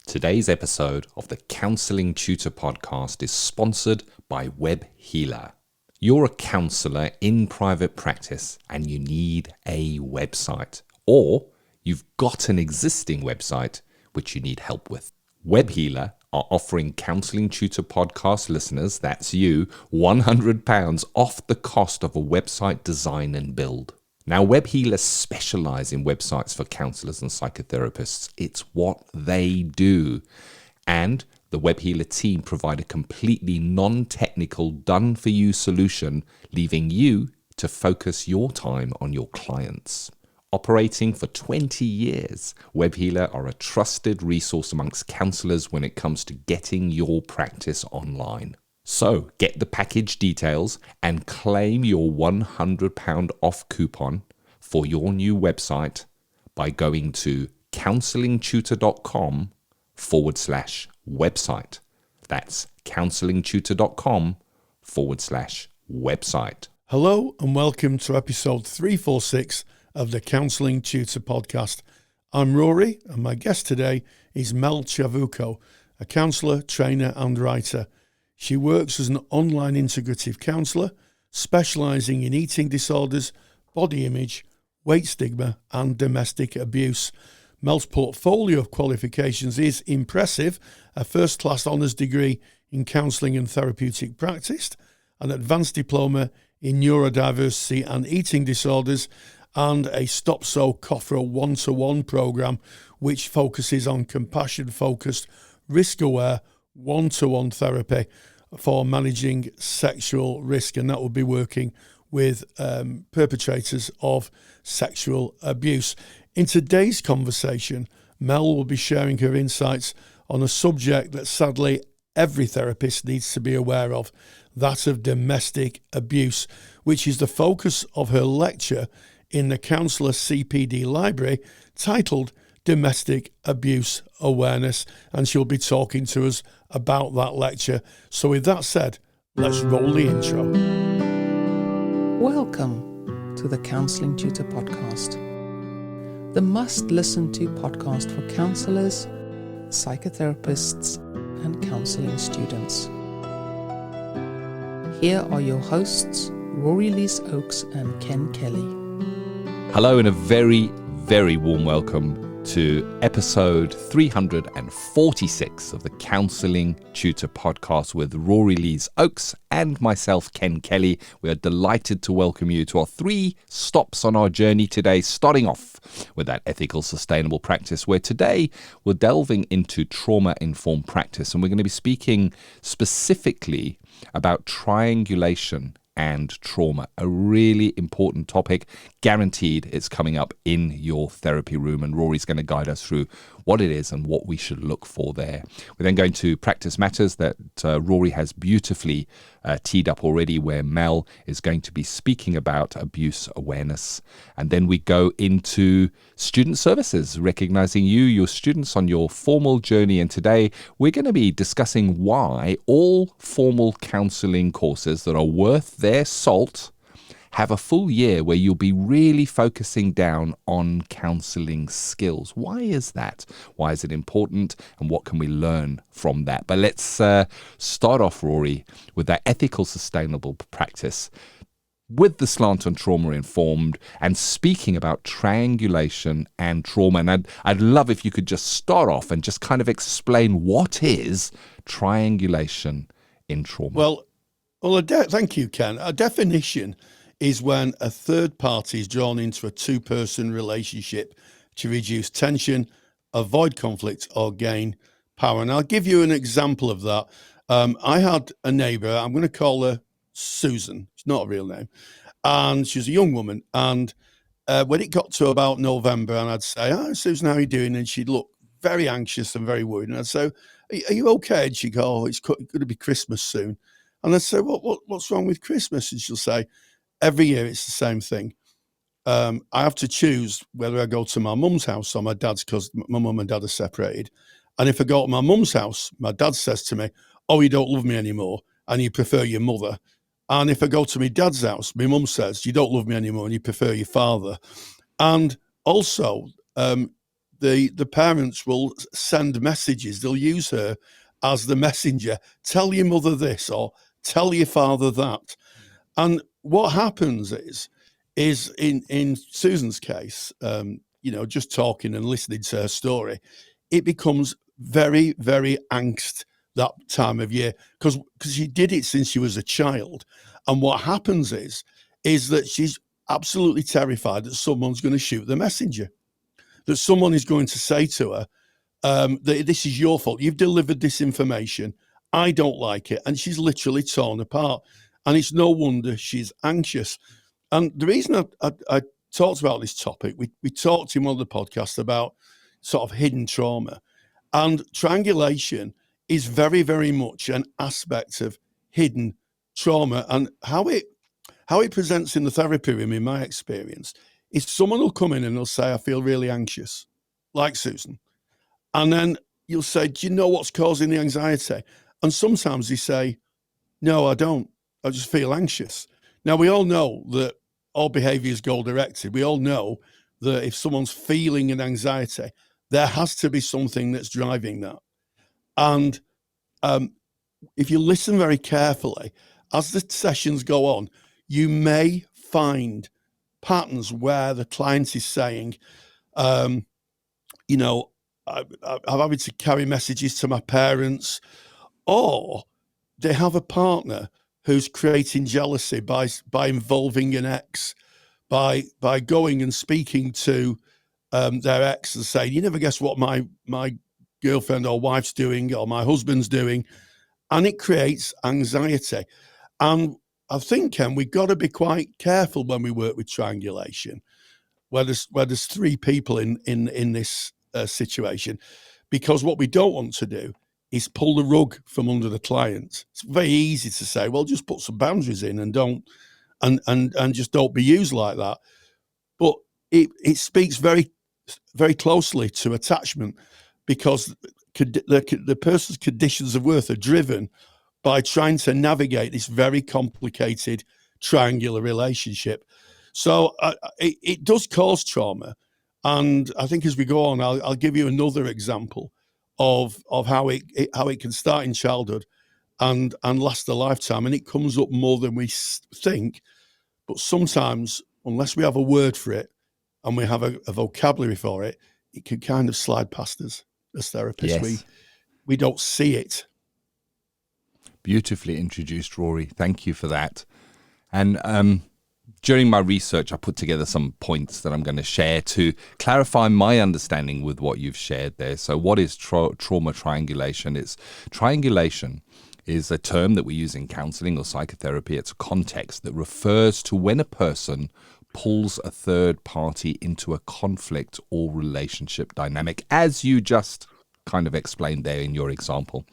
Today's episode of the Counselling Tutor Podcast is sponsored by Web Healer. You're a counsellor in private practice and you need a website, or you've got an existing website which you need help with. Web Healer are offering Counselling Tutor Podcast listeners, that's you, £100 off the cost of a website design and build. Now, Web Healers specialize in websites for counselors and psychotherapists. It's what they do. And the Web Healer team provide a completely non-technical, done-for-you solution, leaving you to focus your time on your clients. Operating for 20 years, Web Healer are a trusted resource amongst counselors when it comes to getting your practice online. So get the package details and claim your £100 off coupon for your new website by going to counsellingtutor.com/website. That's counsellingtutor.com/website. Hello and welcome to episode 346 of the Counselling Tutor Podcast. I'm Rory and my guest today is Mel Ciavucco, a counsellor, trainer and writer. She works as an online integrative counsellor, specialising in eating disorders, body image, weight stigma and domestic abuse. Mel's portfolio of qualifications is impressive: a first-class honours degree in counselling and therapeutic practice, an advanced diploma in neurodiversity and eating disorders, and a Stop So COFRA one-to-one programme which focuses on compassion-focused, risk-aware, one-to-one therapy for managing sexual risk, and that will be working with perpetrators of sexual abuse. In today's conversation, Mel will be sharing her insights on a subject that sadly every therapist needs to be aware of, that of domestic abuse, which is the focus of her lecture in the Counsellor CPD library titled Domestic Abuse Awareness, and she'll be talking to us about that lecture. So with that said, let's roll the intro. Welcome to the Counselling Tutor Podcast, the must-listen-to podcast for counsellors, psychotherapists, and counselling students. Here are your hosts, Rory Oakes and Ken Kelly. Hello and a very, very warm welcome to episode 346 of the Counselling Tutor Podcast with Rory Oakes and myself, Ken Kelly. We are delighted to welcome you to our 3 stops on our journey today, starting off with that ethical, sustainable practice, where today we're delving into trauma-informed practice, and we're going to be speaking specifically about triangulation and trauma, a really important topic. Guaranteed it's coming up in your therapy room, and Rory's going to guide us through what it is and what we should look for there. We're then going to Practice Matters that Rory has beautifully teed up already, where Mel is going to be speaking about abuse awareness. And then we go into Student Services, recognizing you, your students, on your formal journey. And today we're going to be discussing why all formal counselling courses that are worth their salt have a full year where you'll be really focusing down on counselling skills. Why is that? Why is it important? And what can we learn from that? But let's start off, Rory, with that ethical, sustainable practice with the slant on trauma-informed, and speaking about triangulation and trauma. And I'd love if you could just start off and just kind of explain what is triangulation in trauma. Thank you, Ken. A definition is when a third party is drawn into a two-person relationship to reduce tension, avoid conflict, or gain power. And I'll give you an example of that. I had a neighbour, I'm going to call her Susan. It's not a real name. And she was a young woman. And when it got to about November, and I'd say, "Hi, Susan, how are you doing?" And she'd look very anxious and very worried. And I'd say, "Are you okay?" And she'd go, "Oh, it's going to be Christmas soon." And I'd say, what's wrong with Christmas? And she'll say, "Every year it's the same thing. I have to choose whether I go to my mum's house or my dad's, because my mum and dad are separated. And if I go to my mum's house, my dad says to me, 'Oh, you don't love me anymore and you prefer your mother.' And if I go to my dad's house, my mum says, 'You don't love me anymore and you prefer your father.'" And also, the parents will send messages. They'll use her as the messenger. Tell your mother this, or tell your father that. And what happens is in Susan's case, just talking and listening to her story, it becomes very, very angst that time of year because she did it since she was a child. And what happens is that she's absolutely terrified that someone's going to shoot the messenger, that someone is going to say to her, that this is your fault. You've delivered this information. I don't like it. And she's literally torn apart. And it's no wonder she's anxious. And the reason I talked about this topic, we talked in one of the podcasts about sort of hidden trauma. And triangulation is very, very much an aspect of hidden trauma. And how it presents in the therapy room, in my experience, is someone will come in and they'll say, I feel really anxious, like Susan. And then you'll say, do you know what's causing the anxiety? And sometimes they say, no, I don't. I just feel anxious. Now, we all know that all behavior is goal-directed. We all know that if someone's feeling an anxiety, there has to be something that's driving that. And if you listen very carefully, as the sessions go on, you may find patterns where the client is saying, I'm having to carry messages to my parents, or they have a partner who's creating jealousy by involving an ex, by going and speaking to their ex and saying, you never guess what my girlfriend or wife's doing or my husband's doing. And it creates anxiety. And I think, Ken, we've got to be quite careful when we work with triangulation, where there's three people in this situation, because what we don't want to do is pull the rug from under the client. It's very easy to say, well, just put some boundaries in and just don't be used like that. But it speaks very, very closely to attachment, because the person's conditions of worth are driven by trying to navigate this very complicated triangular relationship. So it does cause trauma. And I think as we go on, I'll give you another example of how it can start in childhood and last a lifetime. And it comes up more than we think. But sometimes, unless we have a word for it and we have a vocabulary for it, it can kind of slide past us as therapists. Yes. We don't see it. Beautifully introduced, Rory. Thank you for that. And during my research, I put together some points that I'm going to share to clarify my understanding with what you've shared there. So what is trauma triangulation? Triangulation is a term that we use in counselling or psychotherapy. It's a context that refers to when a person pulls a third party into a conflict or relationship dynamic, as you just kind of explained there in your example.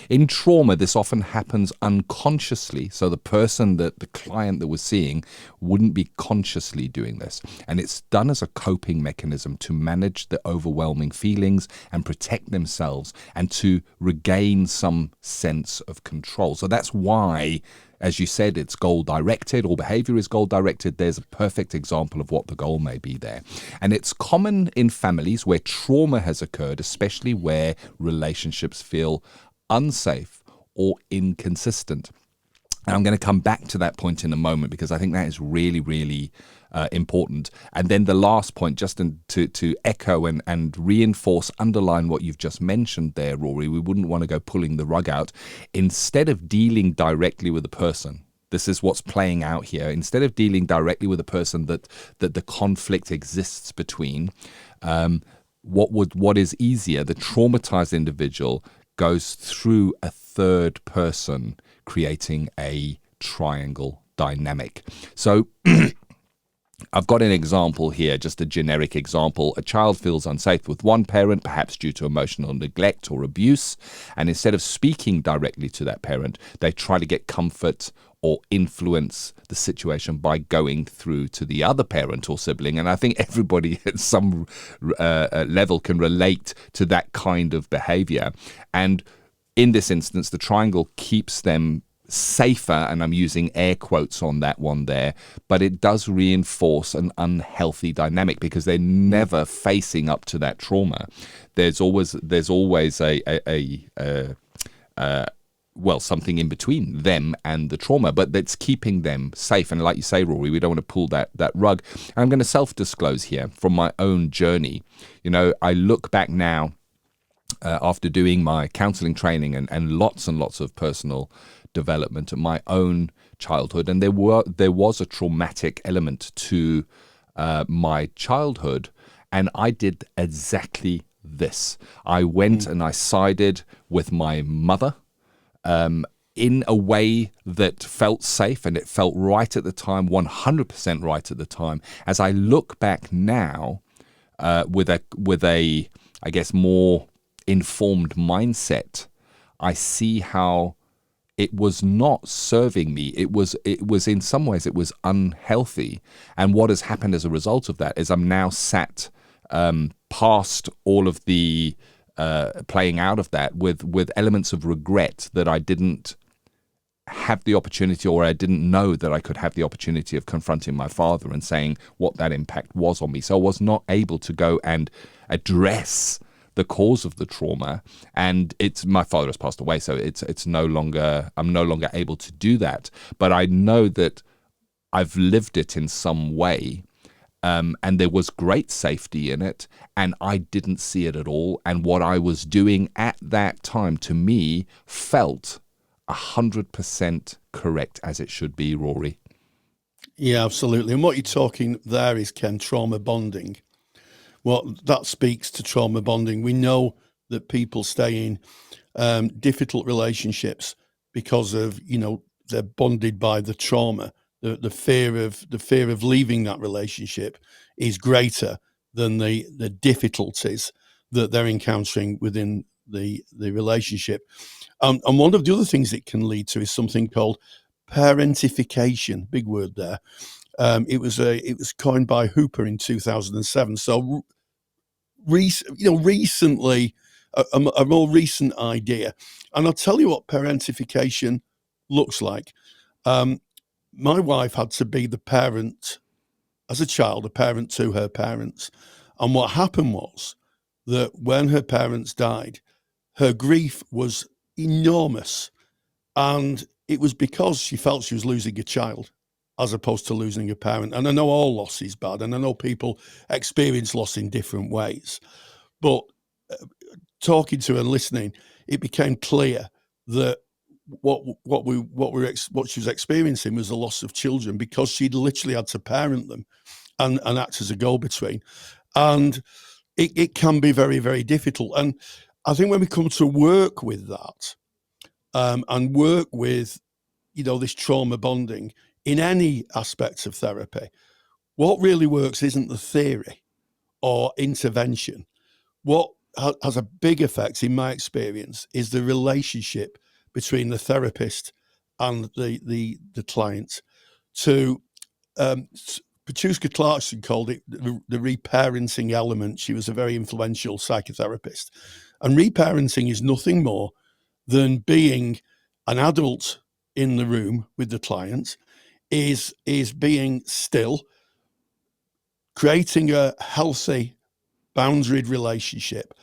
In trauma, this often happens unconsciously. So the person, the client that we're seeing, wouldn't be consciously doing this. And it's done as a coping mechanism to manage the overwhelming feelings and protect themselves and to regain some sense of control. So that's why, as you said, it's goal-directed, or behavior is goal-directed. There's a perfect example of what the goal may be there. And it's common in families where trauma has occurred, especially where relationships feel unsafe or inconsistent. And I'm going to come back to that point in a moment, because I think that is really, really important. And then the last point, just to echo and reinforce, underline what you've just mentioned there, Rory, we wouldn't want to go pulling the rug out. Instead of dealing directly with the person, this is what's playing out here. Instead of dealing directly with the person that the conflict exists between, what is easier, the traumatized individual goes through a third person, creating a triangle dynamic. So I've got an example here, just a generic example. A child feels unsafe with one parent, perhaps due to emotional neglect or abuse, and instead of speaking directly to that parent, they try to get comfort or influence the situation by going through to the other parent or sibling. And I think everybody at some level can relate to that kind of behavior. And in this instance, the triangle keeps them safer, and I'm using air quotes on that one there, but it does reinforce an unhealthy dynamic because they're never facing up to that trauma. There's always something in between them and the trauma, but that's keeping them safe. And like you say, Rory, we don't want to pull that rug. And I'm going to self-disclose here from my own journey. I look back now after doing my counselling training and lots of personal development of my own childhood, and there was a traumatic element to my childhood, and I did exactly this. I went and I sided with my mother in a way that felt safe, and it felt right at the time, 100% right at the time. As I look back now with a I guess more informed mindset, I see how it was not serving me. It was in some ways it was unhealthy. And what has happened as a result of that is I'm now sat past all of the playing out of that with elements of regret that I didn't have the opportunity, or I didn't know that I could have the opportunity of confronting my father and saying what that impact was on me. So I was not able to go and address the cause of the trauma, and my father has passed away, so I'm no longer able to do that. But I know that I've lived it in some way, and there was great safety in it, and I didn't see it at all. And what I was doing at that time, to me, felt 100% correct, as it should be, Rory. Yeah, absolutely. And what you're talking there is, Ken, trauma bonding. Well, that speaks to trauma bonding. We know that people stay in difficult relationships because of, they're bonded by the trauma. The fear of leaving that relationship is greater than the difficulties that they're encountering within the relationship. And one of the other things it can lead to is something called parentification. Big word there. It was coined by Hooper in 2007. So, recently, a more recent idea. And I'll tell you what parentification looks like. My wife had to be the parent as a child, a parent to her parents. And what happened was that when her parents died, her grief was enormous. And it was because she felt she was losing a child as opposed to losing a parent. And I know all loss is bad, and I know people experience loss in different ways. But talking to her and listening, it became clear that what she was experiencing was the loss of children, because she'd literally had to parent them and act as a go-between. And it can be very, very difficult. And I think when we come to work with that, and work with, this trauma bonding in any aspect of therapy, what really works isn't the theory or intervention. What has a big effect, in my experience, is the relationship between the therapist and the client. Patricia Clarkson called it the reparenting element. She was a very influential psychotherapist. And reparenting is nothing more than being an adult in the room with the client, is being still, creating a healthy, boundaried relationship.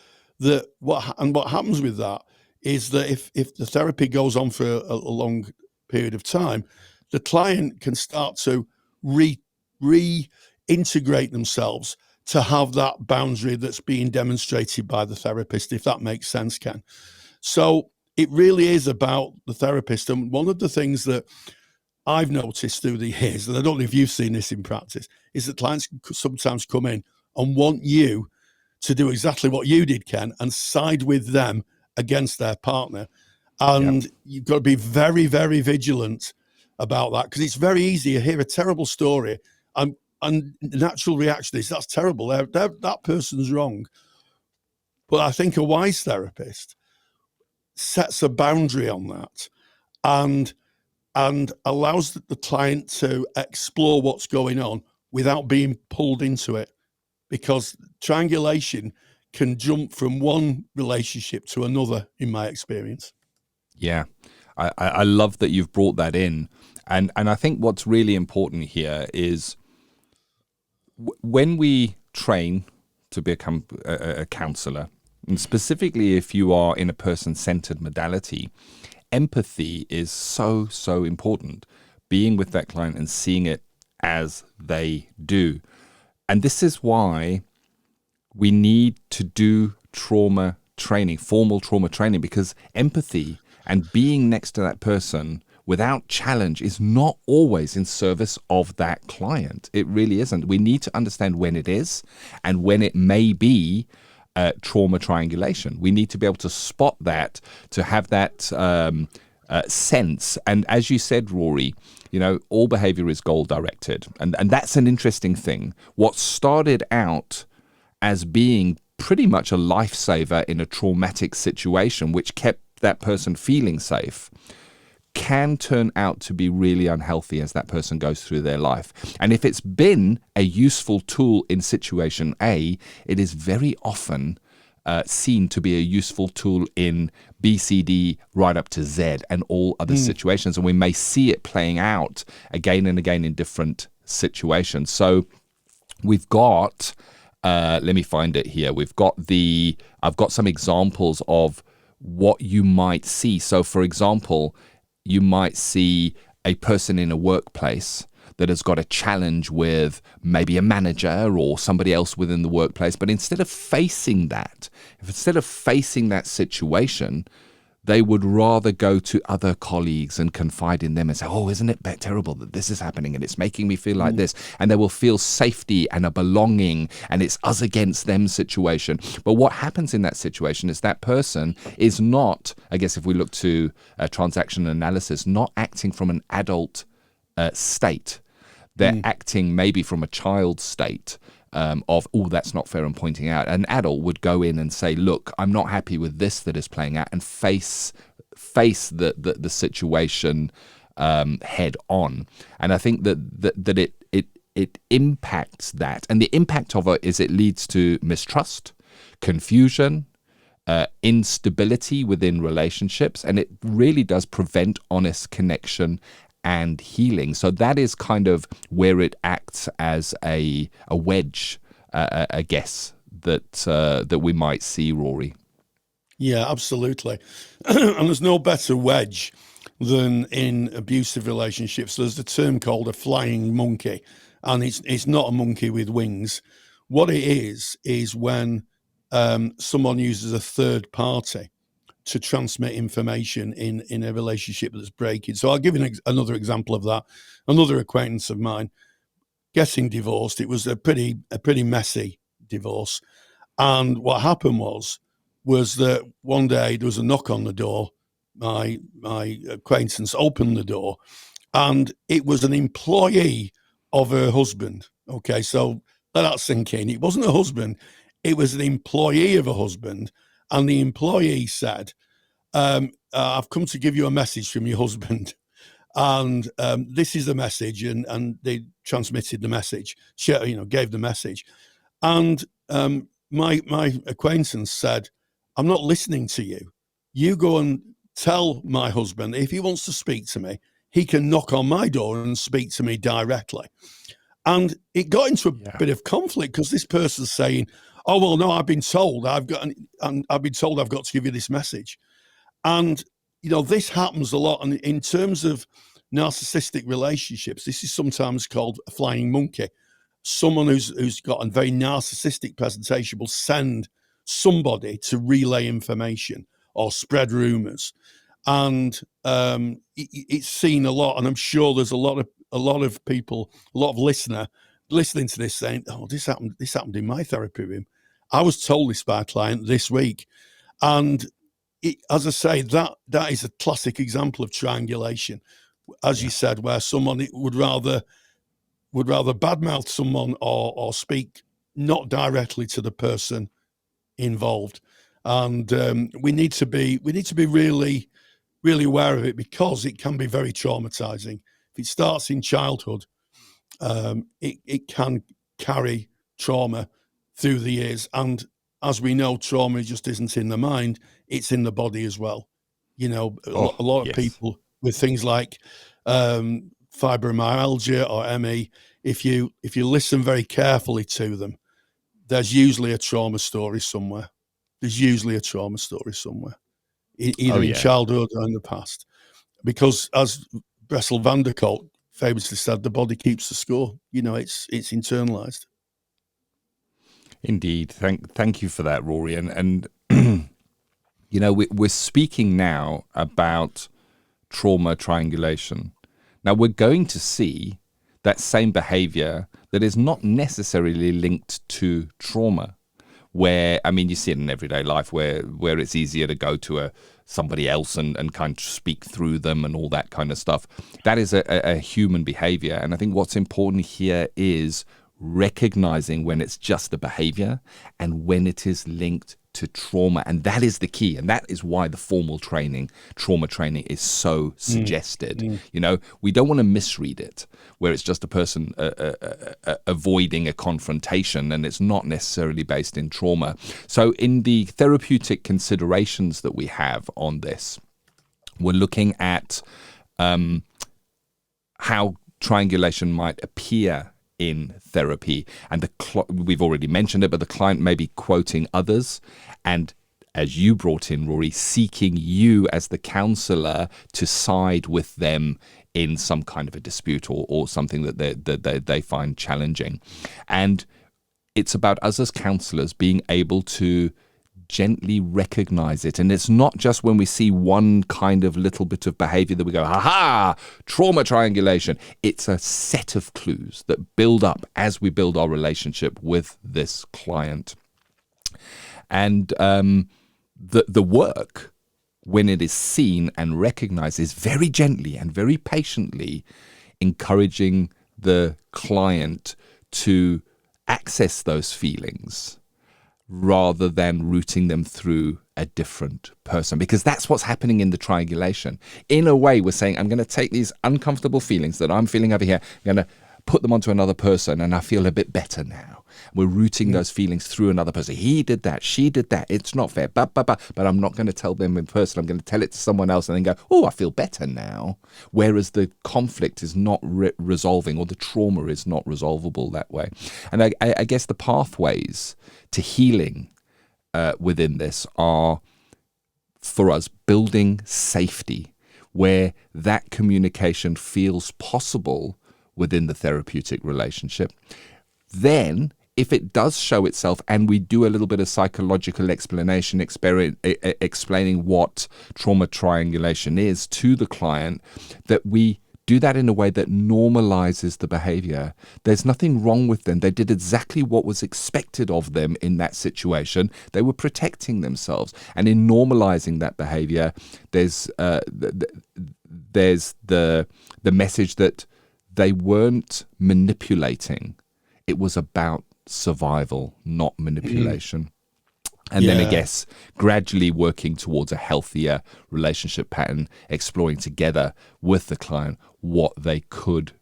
What happens with that is that if the therapy goes on for a long period of time, the client can start to reintegrate themselves to have that boundary that's being demonstrated by the therapist, if that makes sense, Ken. So it really is about the therapist. And one of the things that I've noticed through the years, and I don't know if you've seen this in practice, is that clients sometimes come in and want you to do exactly what you did, Ken, and side with them against their partner. And You've got to be very, very vigilant about that, because it's very easy to hear a terrible story and the natural reaction is, that's terrible, that person's wrong. But I think a wise therapist sets a boundary on that and allows the client to explore what's going on without being pulled into it, because triangulation can jump from one relationship to another, in my experience. Yeah, I love that you've brought that in. And I think what's really important here is when we train to become a counselor, and specifically if you are in a person-centered modality, empathy is so, so important. Being with that client and seeing it as they do. And this is why we need to do trauma training, formal trauma training, because empathy and being next to that person without challenge is not always in service of that client. It really isn't. We need to understand when it is and when it may be trauma triangulation. We need to be able to spot that, to have that sense. And as you said, Rory, all behavior is goal directed. And that's an interesting thing. What started out as being pretty much a lifesaver in a traumatic situation, which kept that person feeling safe, can turn out to be really unhealthy as that person goes through their life. And if it's been a useful tool in situation A, it is very often seen to be a useful tool in B, C, D, right up to Z and all other situations. And we may see it playing out again and again in different situations. So we've got, let me find it here. I've got some examples of what you might see. So for example, you might see a person in a workplace that has got a challenge with maybe a manager or somebody else within the workplace. But instead of facing that situation, they would rather go to other colleagues and confide in them and say, oh, isn't it terrible that this is happening and it's making me feel like this? And they will feel safety and a belonging, and it's us against them situation. But what happens in that situation is that person is not, I guess if we look to transaction analysis, not acting from an adult state. They're acting maybe from a child state of, oh, that's not fair, and pointing out. An adult would go in and say, look, I'm not happy with this that is playing out, and face the situation head on. And I think that it impacts that. And the impact of it is it leads to mistrust, confusion, instability within relationships, and it really does prevent honest connection and healing. So that is kind of where it acts as a wedge, I guess, that we might see, Rory. Yeah, absolutely. And there's no better wedge than in abusive relationships. There's a term called a flying monkey, and it's not a monkey with wings. What it is when someone uses a third party to transmit information in a relationship that's breaking. So I'll give you another example of that. Another acquaintance of mine getting divorced. It was a pretty messy divorce. And what happened was that one day there was a knock on the door. My acquaintance opened the door, and it was an employee of her husband. Okay, so let that sink in. It wasn't a husband. It was an employee of a husband. And the employee said, I've come to give you a message from your husband. And this is the message. And they transmitted the message, gave the message. And my acquaintance said, I'm not listening to you. You go and tell my husband, if he wants to speak to me, he can knock on my door and speak to me directly. And it got into a bit of conflict because this person's saying, oh, well, no, I've been told I've got to give you this message. And, this happens a lot. And in terms of narcissistic relationships, this is sometimes called a flying monkey. Someone who's got a very narcissistic presentation will send somebody to relay information or spread rumors. And it's seen a lot. And I'm sure there's a lot of people, a lot of listening to this saying, oh, this happened in my therapy room. I was told this by a client this week. And as I say, that is a classic example of triangulation, as you said, where someone would rather badmouth someone or speak not directly to the person involved. And we need to be really, really aware of it, because it can be very traumatizing. If it starts in childhood, it can carry trauma through the years. And as we know, trauma just isn't in the mind, it's in the body as well. A lot of yes. people with things like fibromyalgia or ME, if you listen very carefully to them, there's usually a trauma story somewhere. Either in childhood or in the past. Because as Bessel van der Kolk famously said, the body keeps the score. It's internalized. Indeed. Thank you for that, Rory. And we're speaking now about trauma triangulation. Now, we're going to see that same behavior that is not necessarily linked to trauma, where, you see it in everyday life where it's easier to go to somebody else and kind of speak through them and all that kind of stuff. That is a human behavior. And I think what's important here is recognizing when it's just a behavior and when it is linked to trauma. And that is the key. And that is why the formal training, trauma training, is so suggested. We don't want to misread it, where it's just a person avoiding a confrontation and it's not necessarily based in trauma. So in the therapeutic considerations that we have on this, we're looking at how triangulation might appear in therapy, and we've already mentioned it, but the client may be quoting others, and as you brought in, Rory, seeking you as the counsellor to side with them in some kind of a dispute or something that they find challenging. And it's about us as counsellors being able to gently recognize it. And it's not just when we see one kind of little bit of behavior that we go, aha, trauma triangulation. It's a set of clues that build up as we build our relationship with this client. And the work, when it is seen and recognized, is very gently and very patiently encouraging the client to access those feelings, rather than routing them through a different person. Because that's what's happening in the triangulation. In a way, we're saying, I'm going to take these uncomfortable feelings that I'm feeling over here, I'm going to put them onto another person, and I feel a bit better now. We're routing those feelings through another person. He did that, she did that, it's not fair, but I'm not going to tell them in person. I'm going to tell it to someone else and then go, oh, I feel better now. Whereas the conflict is not resolving, or the trauma is not resolvable that way. And I guess the pathways to healing within this are, for us, building safety, where that communication feels possible within the therapeutic relationship. Then, if it does show itself and we do a little bit of psychological explanation, explaining what trauma triangulation is to the client, that we do that in a way that normalizes the behavior. There's nothing wrong with them. They did exactly what was expected of them in that situation. They were protecting themselves. And in normalizing that behavior, there's the message that they weren't manipulating. It was about survival, not manipulation. And then, I guess, gradually working towards a healthier relationship pattern, exploring together with the client what they could,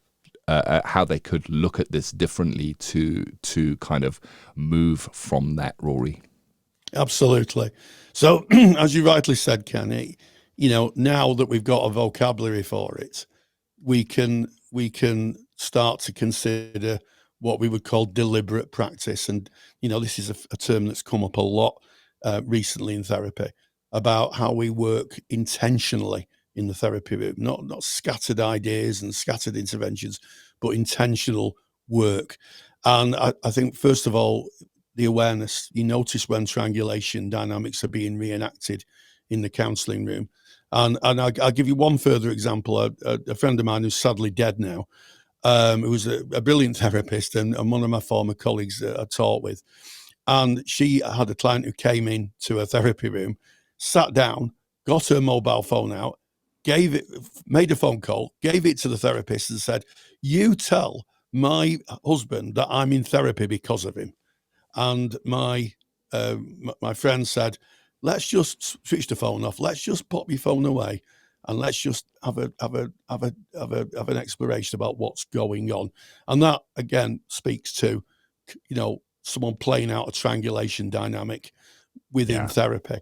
how they could look at this differently to kind of move from that, Rory. Absolutely. So, as you rightly said, Ken, now that we've got a vocabulary for it, we can start to consider what we would call deliberate practice. And, this is a term that's come up a lot recently in therapy, about how we work intentionally in the therapy room, not scattered ideas and scattered interventions, but intentional work. And I think, first of all, the awareness, you notice when triangulation dynamics are being reenacted in the counselling room. And I'll give you one further example. A friend of mine who's sadly dead now, who was a brilliant therapist and one of my former colleagues that I taught with. And she had a client who came in to a therapy room, sat down, got her mobile phone out, made a phone call, gave it to the therapist and said, you tell my husband that I'm in therapy because of him. And my friend said, let's just switch the phone off. Let's just pop your phone away, and let's just have an exploration about what's going on. And that again speaks to, someone playing out a triangulation dynamic within therapy.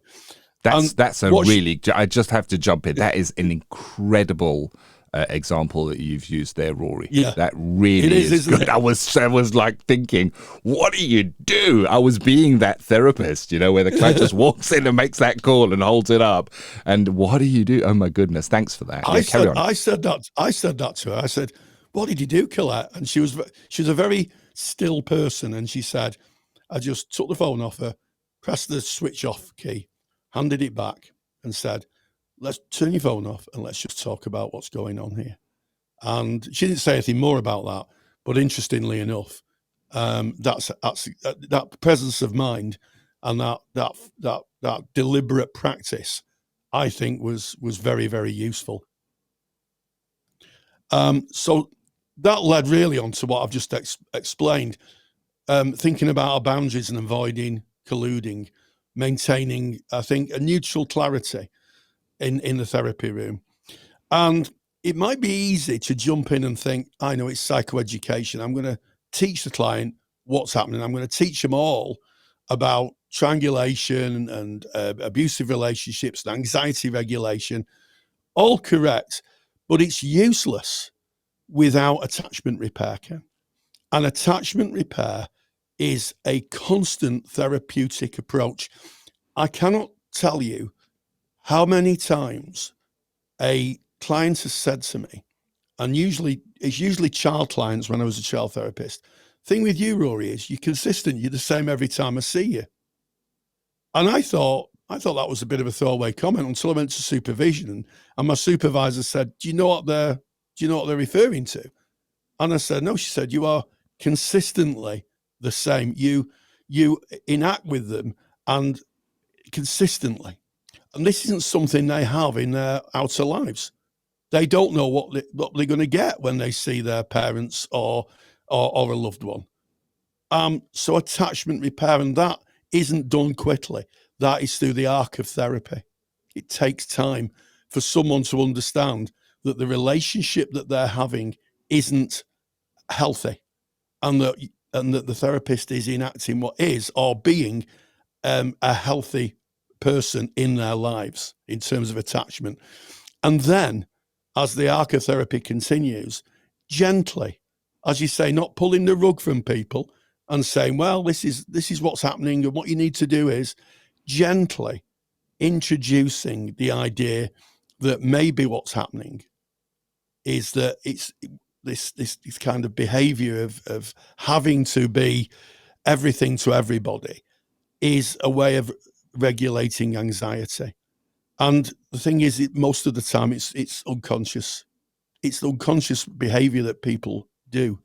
That's a really, I just have to jump in. That is an incredible example that you've used there, Rory. Yeah. That really is good. I was like thinking, what do you do? I was being that therapist, where the client just walks in and makes that call and holds it up. And what do you do? Oh my goodness. Thanks for that. Carry on. I said that to her. I said, what did you do, Colette? And she was a very still person. And she said, I just took the phone off her, pressed the switch off key, handed it back and said, let's turn your phone off and let's just talk about what's going on here. And she didn't say anything more about that, but interestingly enough, that presence of mind and that deliberate practice, I think was very, very useful. So that led really on to what I've just explained, thinking about our boundaries and avoiding colluding, maintaining, I think, a neutral clarity in the therapy room. And it might be easy to jump in and think, I know it's psychoeducation. I'm going to teach the client what's happening. I'm going to teach them all about triangulation and abusive relationships and anxiety regulation. All correct, but it's useless without attachment repair, Ken. And attachment repair is a constant therapeutic approach. I cannot tell you how many times a client has said to me, and it's usually child clients when I was a child therapist, thing with you, Rory, is you're consistent, you're the same every time I see you. And I thought that was a bit of a throwaway comment until I went to supervision and my supervisor said, do you know what they're referring to? And I said, no. She said, you are consistently the same. You enact with them and consistently. And this isn't something they have in their outer lives. They don't know what they're going to get when they see their parents or a loved one. So attachment repair, and that isn't done quickly. That is through the arc of therapy. It takes time for someone to understand that the relationship that they're having isn't healthy, and that the therapist is enacting what is or being a healthy person in their lives in terms of attachment. And then as the arc of therapy continues, gently, as you say, not pulling the rug from people and saying, well, this is what's happening, and what you need to do is gently introducing the idea that maybe what's happening is that it's this kind of behavior of having to be everything to everybody is a way of regulating anxiety. And the thing is, most of the time it's unconscious. It's the unconscious behavior that people do.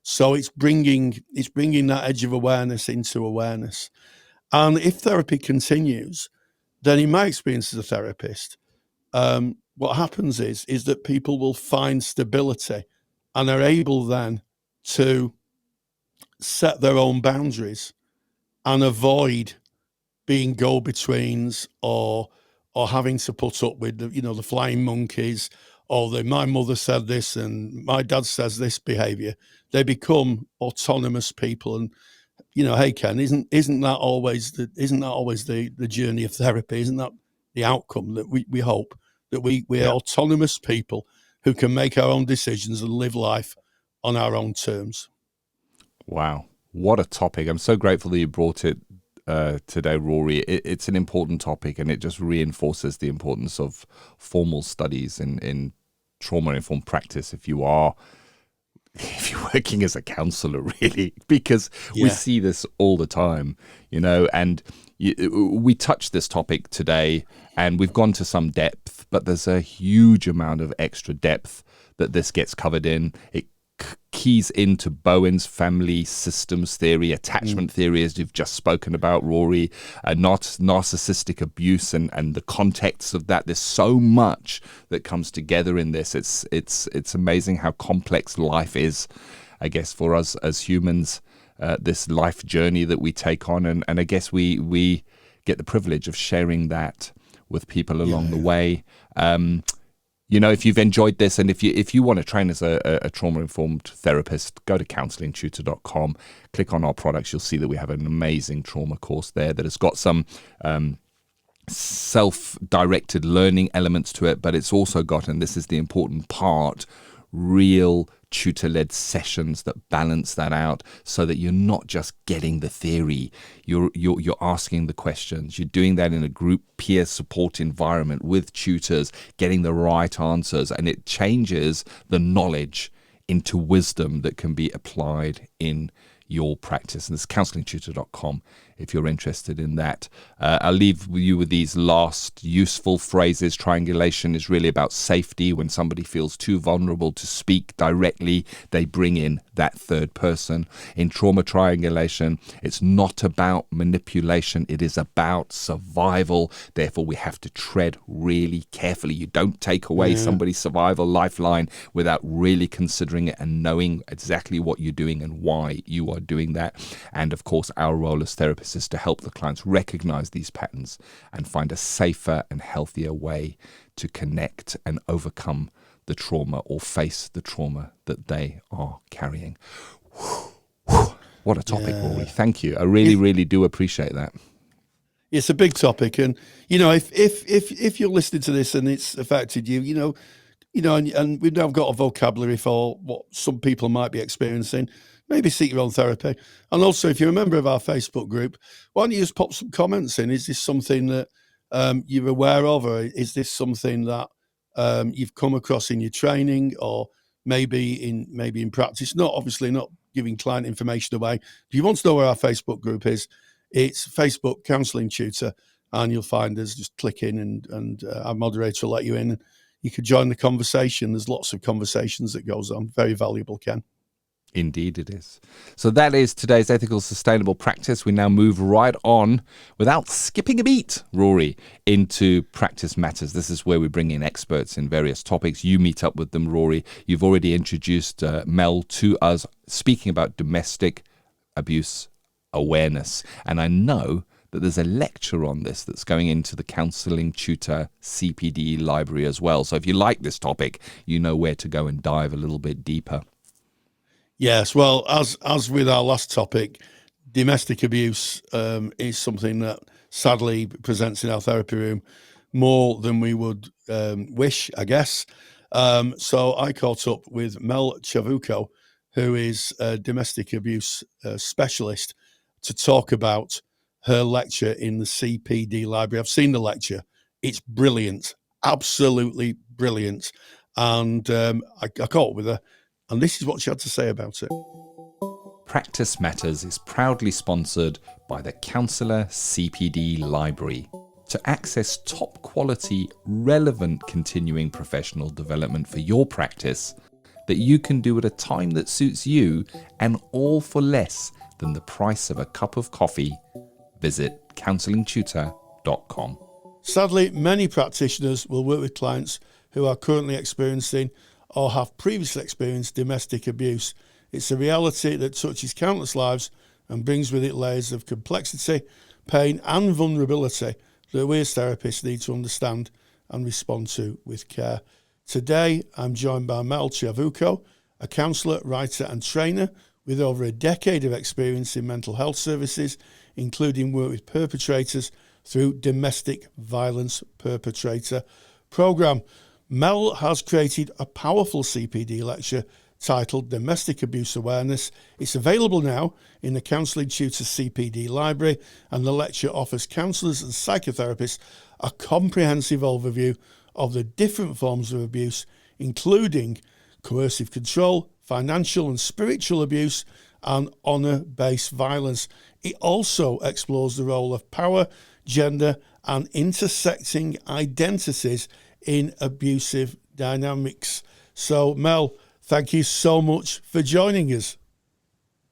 So it's bringing that edge of awareness into awareness. And if therapy continues, then in my experience as a therapist, what happens is that people will find stability and are able then to set their own boundaries and avoid being go-betweens or having to put up with the flying monkeys or my mother said this and my dad says this behavior. They become autonomous people. And hey Ken, isn't that always the journey of therapy? Isn't that the outcome that we hope, that we are autonomous people who can make our own decisions and live life on our own terms? Wow, what a topic. I'm so grateful that you brought it today, Rory. It's an important topic, and it just reinforces the importance of formal studies in trauma-informed practice if you're working as a counsellor, really, because we see this all the time, and we touched this topic today and we've gone to some depth, but there's a huge amount of extra depth that this gets covered in. It keys into Bowen's family systems theory, attachment theory, as you've just spoken about, Rory, not narcissistic abuse and the context of that. There's so much that comes together in this. It's amazing how complex life is, I guess, for us as humans, this life journey that we take on. And I guess we get the privilege of sharing that with people along the way. If you've enjoyed this, and if you want to train as a trauma-informed therapist, go to counsellingtutor.com, click on our products. You'll see that we have an amazing trauma course there that has got some self-directed learning elements to it, but it's also got, and this is the important part, real tutor-led sessions that balance that out, so that you're not just getting the theory, you're asking the questions, you're doing that in a group peer support environment with tutors, getting the right answers, and it changes the knowledge into wisdom that can be applied in your practice. And it's counsellingtutor.com if you're interested in that. I'll leave you with these last useful phrases. Triangulation is really about safety. When somebody feels too vulnerable to speak directly, they bring in that third person. In trauma triangulation, it's not about manipulation. It is about survival. Therefore, we have to tread really carefully. You don't take away somebody's survival lifeline without really considering it and knowing exactly what you're doing and why you are doing that. And of course, our role as therapists is to help the clients recognize these patterns and find a safer and healthier way to connect and overcome the trauma or face the trauma that they are carrying. What a topic, Rory. Thank you. I really do appreciate that. It's a big topic, and if you're listening to this and it's affected you, and we've now got a vocabulary for what some people might be experiencing. Maybe seek your own therapy. And also, if you're a member of our Facebook group, why don't you just pop some comments in? Is this something that you're aware of, or is this something that you've come across in your training, or maybe in practice? Obviously not giving client information away. If you want to know where our Facebook group is, it's Facebook Counselling Tutor, and you'll find us. Just click in, and our moderator will let you in. And you could join the conversation. There's lots of conversations that goes on. Very valuable, Ken. Indeed it is. So that is today's ethical sustainable practice. We now move right on, without skipping a beat, Rory, into practice matters. This is where we bring in experts in various topics. You meet up with them, Rory. You've already introduced Mel to us, speaking about domestic abuse awareness. And I know that there's a lecture on this that's going into the Counselling Tutor CPD library as well. So if you like this topic, you know where to go and dive a little bit deeper. Yes, well, as with our last topic, domestic abuse is something that sadly presents in our therapy room more than we would wish, I guess. So I caught up with Mel Ciavucco, who is a domestic abuse specialist, to talk about her lecture in the CPD library. I've seen the lecture. It's brilliant, absolutely brilliant. And I caught up with her, and this is what she had to say about it. Practice Matters is proudly sponsored by the Counsellor CPD Library. To access top quality, relevant continuing professional development for your practice that you can do at a time that suits you, and all for less than the price of a cup of coffee, visit counsellingtutor.com. Sadly, many practitioners will work with clients who are currently experiencing or have previously experienced domestic abuse. It's a reality that touches countless lives and brings with it layers of complexity, pain and vulnerability that we as therapists need to understand and respond to with care. Today, I'm joined by Mel Ciavucco, a counsellor, writer and trainer with over a decade of experience in mental health services, including work with perpetrators through Domestic Violence Perpetrator Programme. Mel has created a powerful CPD lecture titled Domestic Abuse Awareness. It's available now in the Counselling Tutor CPD library, and the lecture offers counsellors and psychotherapists a comprehensive overview of the different forms of abuse, including coercive control, financial and spiritual abuse, and honour-based violence. It also explores the role of power, gender, and intersecting identities in abusive dynamics. So, Mel, thank you so much for joining us.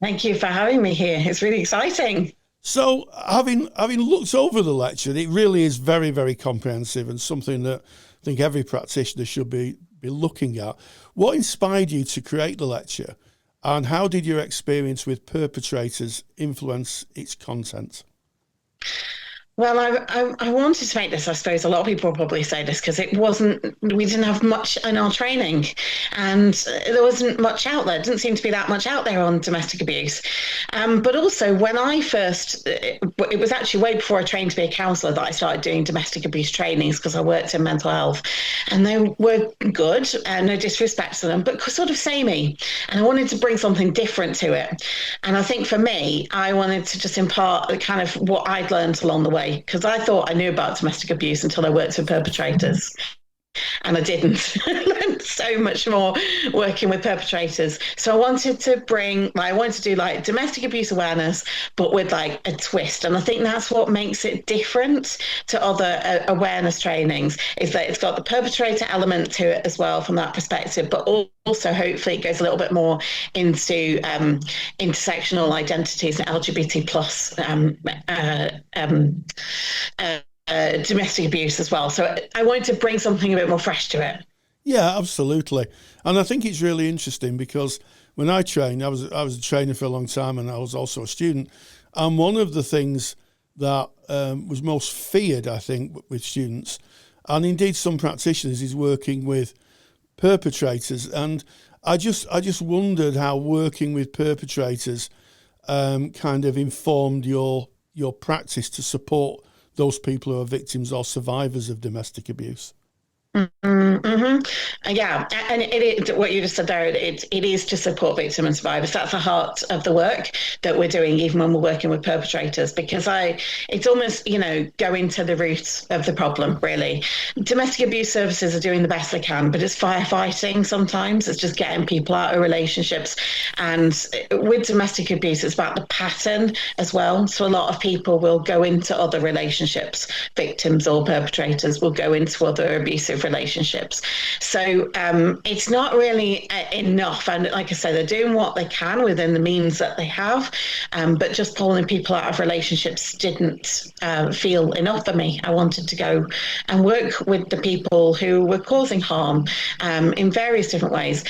Thank you for having me here. It's really exciting. So, having looked over the lecture, it really is very, very comprehensive and something that I think every practitioner should be looking at. What inspired you to create the lecture, and how did your experience with perpetrators influence its content? Well, I wanted to make this, I suppose a lot of people will probably say this because we didn't have much in our training and there wasn't much out there. It didn't seem to be that much out there on domestic abuse. But also when it was actually way before I trained to be a counsellor that I started doing domestic abuse trainings because I worked in mental health and they were good, no disrespect to them, but sort of samey. And I wanted to bring something different to it. And I think for me, I wanted to just impart the kind of what I'd learned along the way. Because I thought I knew about domestic abuse until I worked with perpetrators. And I didn't. I learned so much more working with perpetrators. So I wanted to do like domestic abuse awareness, but with like a twist. And I think that's what makes it different to other awareness trainings, is that it's got the perpetrator element to it as well from that perspective, but also hopefully it goes a little bit more into intersectional identities and LGBT plus domestic abuse as well. So I wanted to bring something a bit more fresh to it. Yeah, absolutely. And I think it's really interesting because when I trained, I was a trainer for a long time and I was also a student. And one of the things that was most feared, I think, with students, and indeed some practitioners, is working with perpetrators. And I just wondered how working with perpetrators kind of informed your practice to support those people who are victims or survivors of domestic abuse. Mm-hmm. Yeah, and what you just said there, it is to support victims and survivors. That's the heart of the work that we're doing, even when we're working with perpetrators, because it's almost, going to the root of the problem, really. Domestic abuse services are doing the best they can, but it's firefighting sometimes. It's just getting people out of relationships. And with domestic abuse, it's about the pattern as well. So a lot of people will go into other relationships, victims or perpetrators will go into other abusive relationships. So it's not really enough. And like I say, they're doing what they can within the means that they have. But just pulling people out of relationships didn't feel enough for me. I wanted to go and work with the people who were causing harm in various different ways.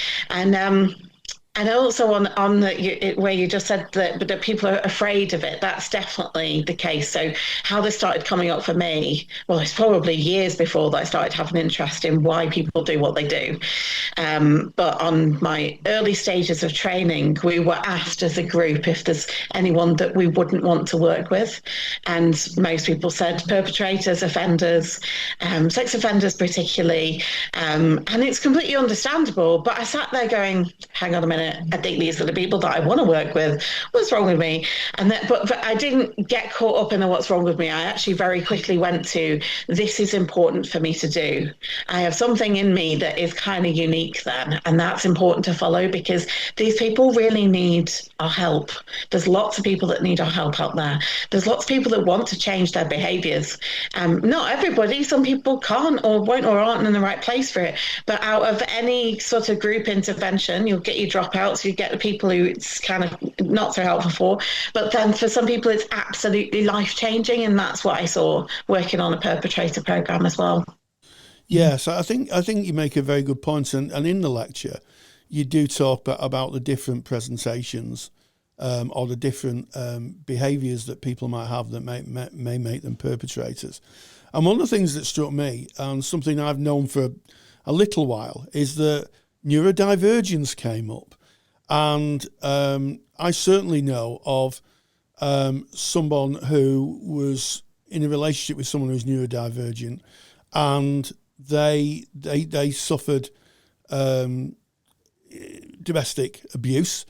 And also on where you just said that people are afraid of it, that's definitely the case. So how this started coming up for me, well, it's probably years before that I started having an interest in why people do what they do. But on my early stages of training, we were asked as a group if there's anyone that we wouldn't want to work with. And most people said perpetrators, offenders, sex offenders particularly. And it's completely understandable. But I sat there going, hang on a minute. I think these are the people that I want to work with. What's wrong with me? But I didn't get caught up in the what's wrong with me. I actually very quickly went to, this is important for me to do. I have something in me that is kind of unique then, and that's important to follow because these people really need our help. There's lots of people that need our help out there. There's lots of people that want to change their behaviours. Not everybody. Some people can't or won't or aren't in the right place for it. But out of any sort of group intervention, you'll get your dropouts, you get the people who it's kind of not so helpful for. But then for some people, it's absolutely life-changing, and that's what I saw working on a perpetrator program as well. Yes, I think you make a very good point, and in the lecture, you do talk about the different presentations or the different behaviours that people might have that may make them perpetrators. And one of the things that struck me, and something I've known for a little while, is that neurodivergence came up. And I certainly know of someone who was in a relationship with someone who's neurodivergent, and they suffered domestic abuse,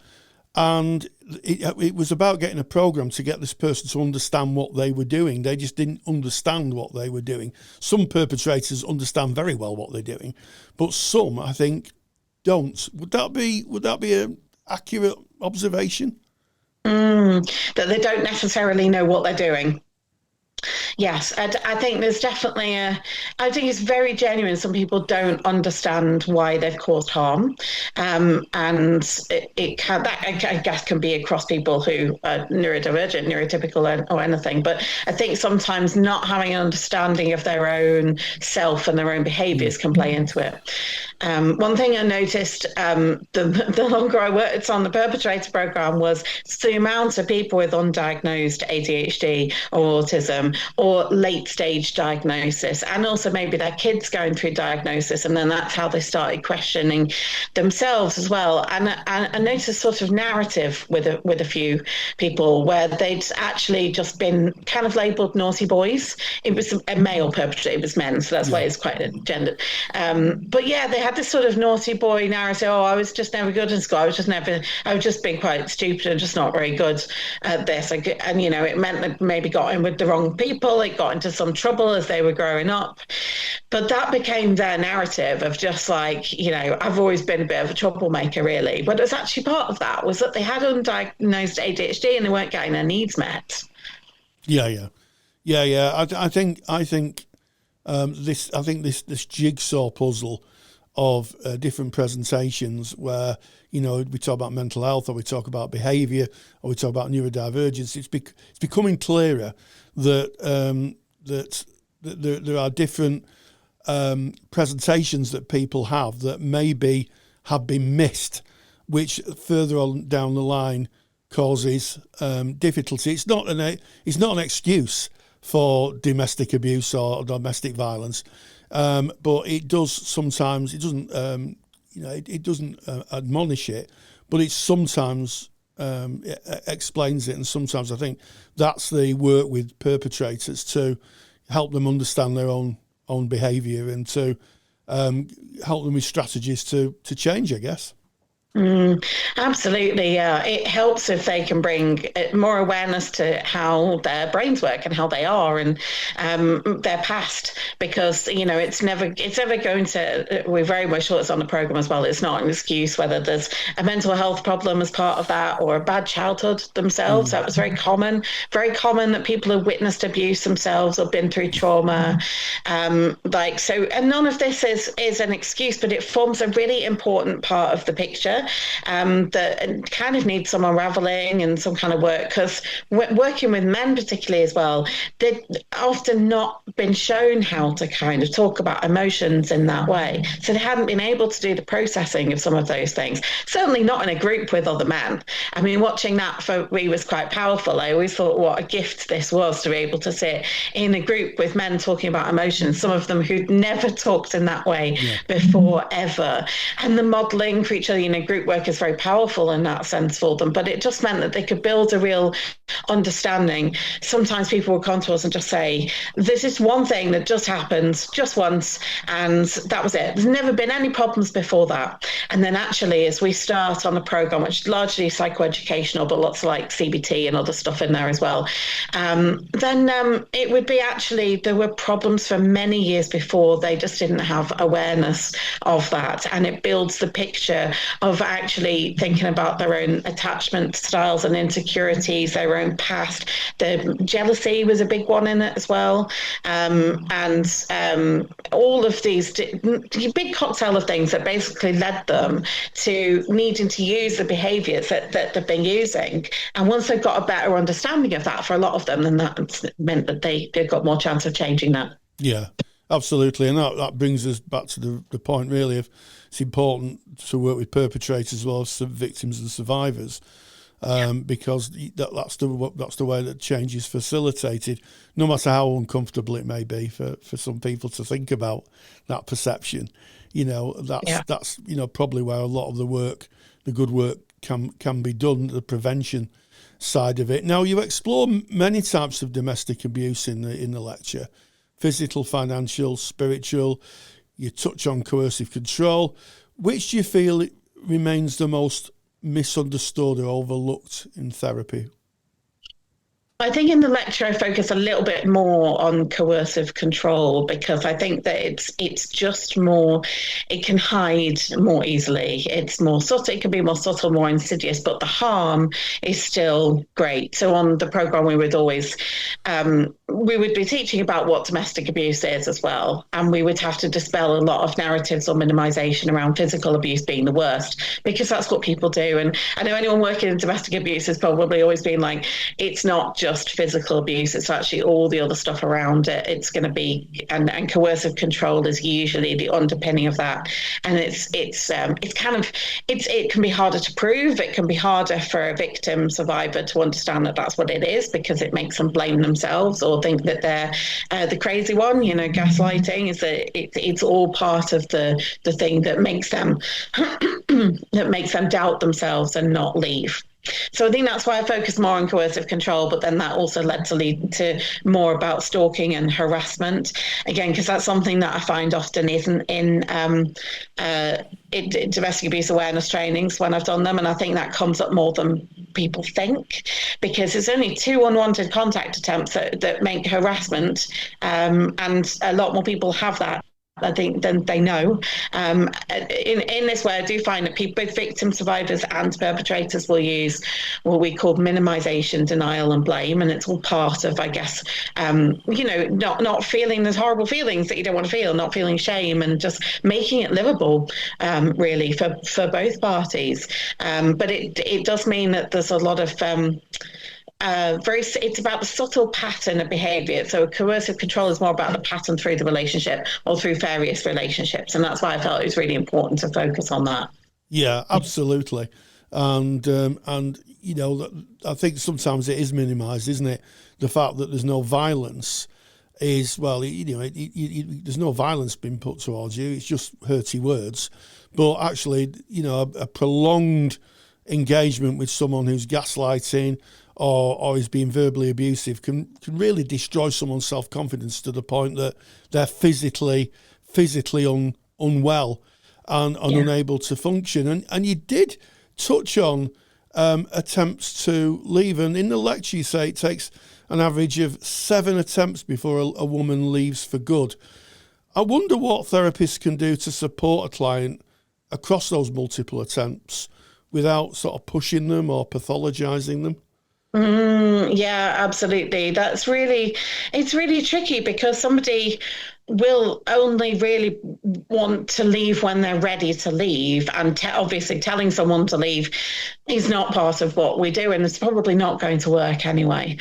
and it was about getting a program to get this person to understand what they were doing. They just didn't understand what they were doing. Some perpetrators understand very well what they're doing, but some, I think, don't. Would that be an accurate observation? That they don't necessarily know what they're doing. Yes, I think there's definitely I think it's very genuine. Some people don't understand why they've caused harm. And it can, that I guess can be across people who are neurodivergent, neurotypical or anything. But I think sometimes not having an understanding of their own self and their own behaviours can play into it. One thing I noticed the longer I worked on the perpetrator program was the amount of people with undiagnosed ADHD or autism or late stage diagnosis, and also maybe their kids going through diagnosis, and then that's how they started questioning themselves as well. And I noticed sort of narrative with a few people where they'd actually just been kind of labelled naughty boys. It was a male perpetrator, it was men, so that's why it's quite gendered. But yeah, they had this sort of naughty boy narrative. Oh, I was just never good in school. I was just being quite stupid and just not very good at this. And, you know, it meant that maybe got in with the wrong people. It got into some trouble as they were growing up. But that became their narrative of just like, you know, I've always been a bit of a troublemaker, really. But it's actually part of that was that they had undiagnosed ADHD and they weren't getting their needs met. Yeah. I think this jigsaw puzzle of different presentations where, you know, we talk about mental health, or we talk about behaviour, or we talk about neurodivergence. It's becoming clearer that there are different presentations that people have that maybe have been missed, which further on down the line causes difficulty. It's not an excuse for domestic abuse or domestic violence, but it does sometimes. It doesn't, it doesn't admonish it, but it sometimes it explains it, and sometimes I think that's the work with perpetrators to help them understand their own behaviour and to help them with strategies to change, I guess. Absolutely, yeah. It helps if they can bring more awareness to how their brains work and how they are and their past, because, you know, it's never going to, we're very much sure it's on the programme as well, it's not an excuse whether there's a mental health problem as part of that or a bad childhood themselves. That was very common that people have witnessed abuse themselves or been through trauma. And none of this is an excuse, but it forms a really important part of the picture that kind of needs some unraveling and some kind of work, because working with men particularly as well, they've often not been shown how to kind of talk about emotions in that way, so they hadn't been able to do the processing of some of those things, certainly not in a group with other men. I mean, watching that for me was quite powerful. I always thought what a gift this was to be able to sit in a group with men talking about emotions, some of them who'd never talked in that way before ever, and the modelling for each other. You know, group work is very powerful in that sense for them, but it just meant that they could build a real understanding. Sometimes people would come to us and just say, this is one thing that just happened just once and that was it. There's never been any problems before that. And then actually, as we start on a program, which is largely psychoeducational, but lots of like CBT and other stuff in there as well, then it would be actually there were problems for many years before. They just didn't have awareness of that. And it builds the picture of actually thinking about their own attachment styles and insecurities, their own past. The jealousy was a big one in it as well. And all of these big cocktail of things that basically led them to needing to use the behaviours that they've been using. And once they've got a better understanding of that for a lot of them, then that meant that they've got more chance of changing that. Yeah, absolutely. And that brings us back to the point really of it's important to work with perpetrators as well as victims and survivors, because that's the way that change is facilitated, no matter how uncomfortable it may be for some people to think about that perception. You know, that's you know, probably where a lot of the good work can be done, the prevention side of it. Now, you explore many types of domestic abuse in the lecture: physical, financial, spiritual. You touch on coercive control. Which do you feel remains the most misunderstood or overlooked in therapy? I think in the lecture I focus a little bit more on coercive control, because I think that it's just more, it can hide more easily. It's more subtle, it can be more subtle, more insidious, but the harm is still great. So on the programme we would always, we would be teaching about what domestic abuse is as well. And we would have to dispel a lot of narratives or minimisation around physical abuse being the worst, because that's what people do. And I know anyone working in domestic abuse has probably always been like, it's not just just physical abuse. It's actually all the other stuff around it. It's going to be, and coercive control is usually the underpinning of that. And it can be harder to prove. It can be harder for a victim survivor to understand that that's what it is, because it makes them blame themselves or think that they're the crazy one. You know, gaslighting is that it's all part of the thing that makes them doubt themselves and not leave. So I think that's why I focus more on coercive control, but then that also led to more about stalking and harassment, again, because that's something that I find often isn't in domestic abuse awareness trainings when I've done them, and I think that comes up more than people think, because it's only 2 unwanted contact attempts that make harassment, and a lot more people have that, I think, than they know. In this way, I do find that both victim survivors and perpetrators will use what we call minimization, denial, and blame, and it's all part of, I guess, not feeling those horrible feelings that you don't want to feel, not feeling shame, and just making it livable, really, for both parties. But it does mean that there's a lot of it's about the subtle pattern of behavior. So coercive control is more about the pattern through the relationship or through various relationships. And that's why I felt it was really important to focus on that. Yeah, absolutely. And you know, I think sometimes it is minimized, isn't it? The fact that there's no violence is, well, you know, there's no violence being put towards you. It's just hurty words. But actually, you know, a prolonged engagement with someone who's gaslighting or is being verbally abusive can really destroy someone's self-confidence to the point that they're physically unwell and unable to function. And you did touch on attempts to leave. And in the lecture, you say it takes an average of 7 attempts before a woman leaves for good. I wonder what therapists can do to support a client across those multiple attempts without sort of pushing them or pathologizing them. Yeah, absolutely. It's really tricky, because somebody will only really want to leave when they're ready to leave, and obviously telling someone to leave is not part of what we do, and it's probably not going to work anyway.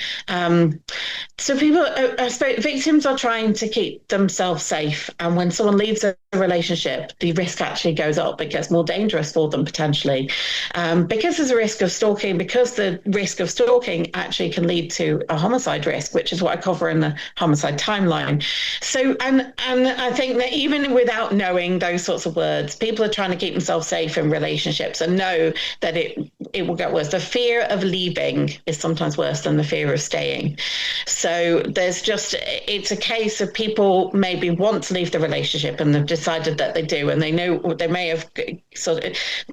So people, I suppose, victims are trying to keep themselves safe, and when someone leaves a relationship, the risk actually goes up. It gets more dangerous for them potentially, because there's a risk of stalking, because the risk of stalking actually can lead to a homicide risk, which is what I cover in the homicide timeline. So, and I think that even without knowing those sorts of words, people are trying to keep themselves safe in relationships and know that it will get worse. The fear of leaving is sometimes worse than the fear of staying. So it's a case of people maybe want to leave the relationship and they've decided that they do, and they know they may have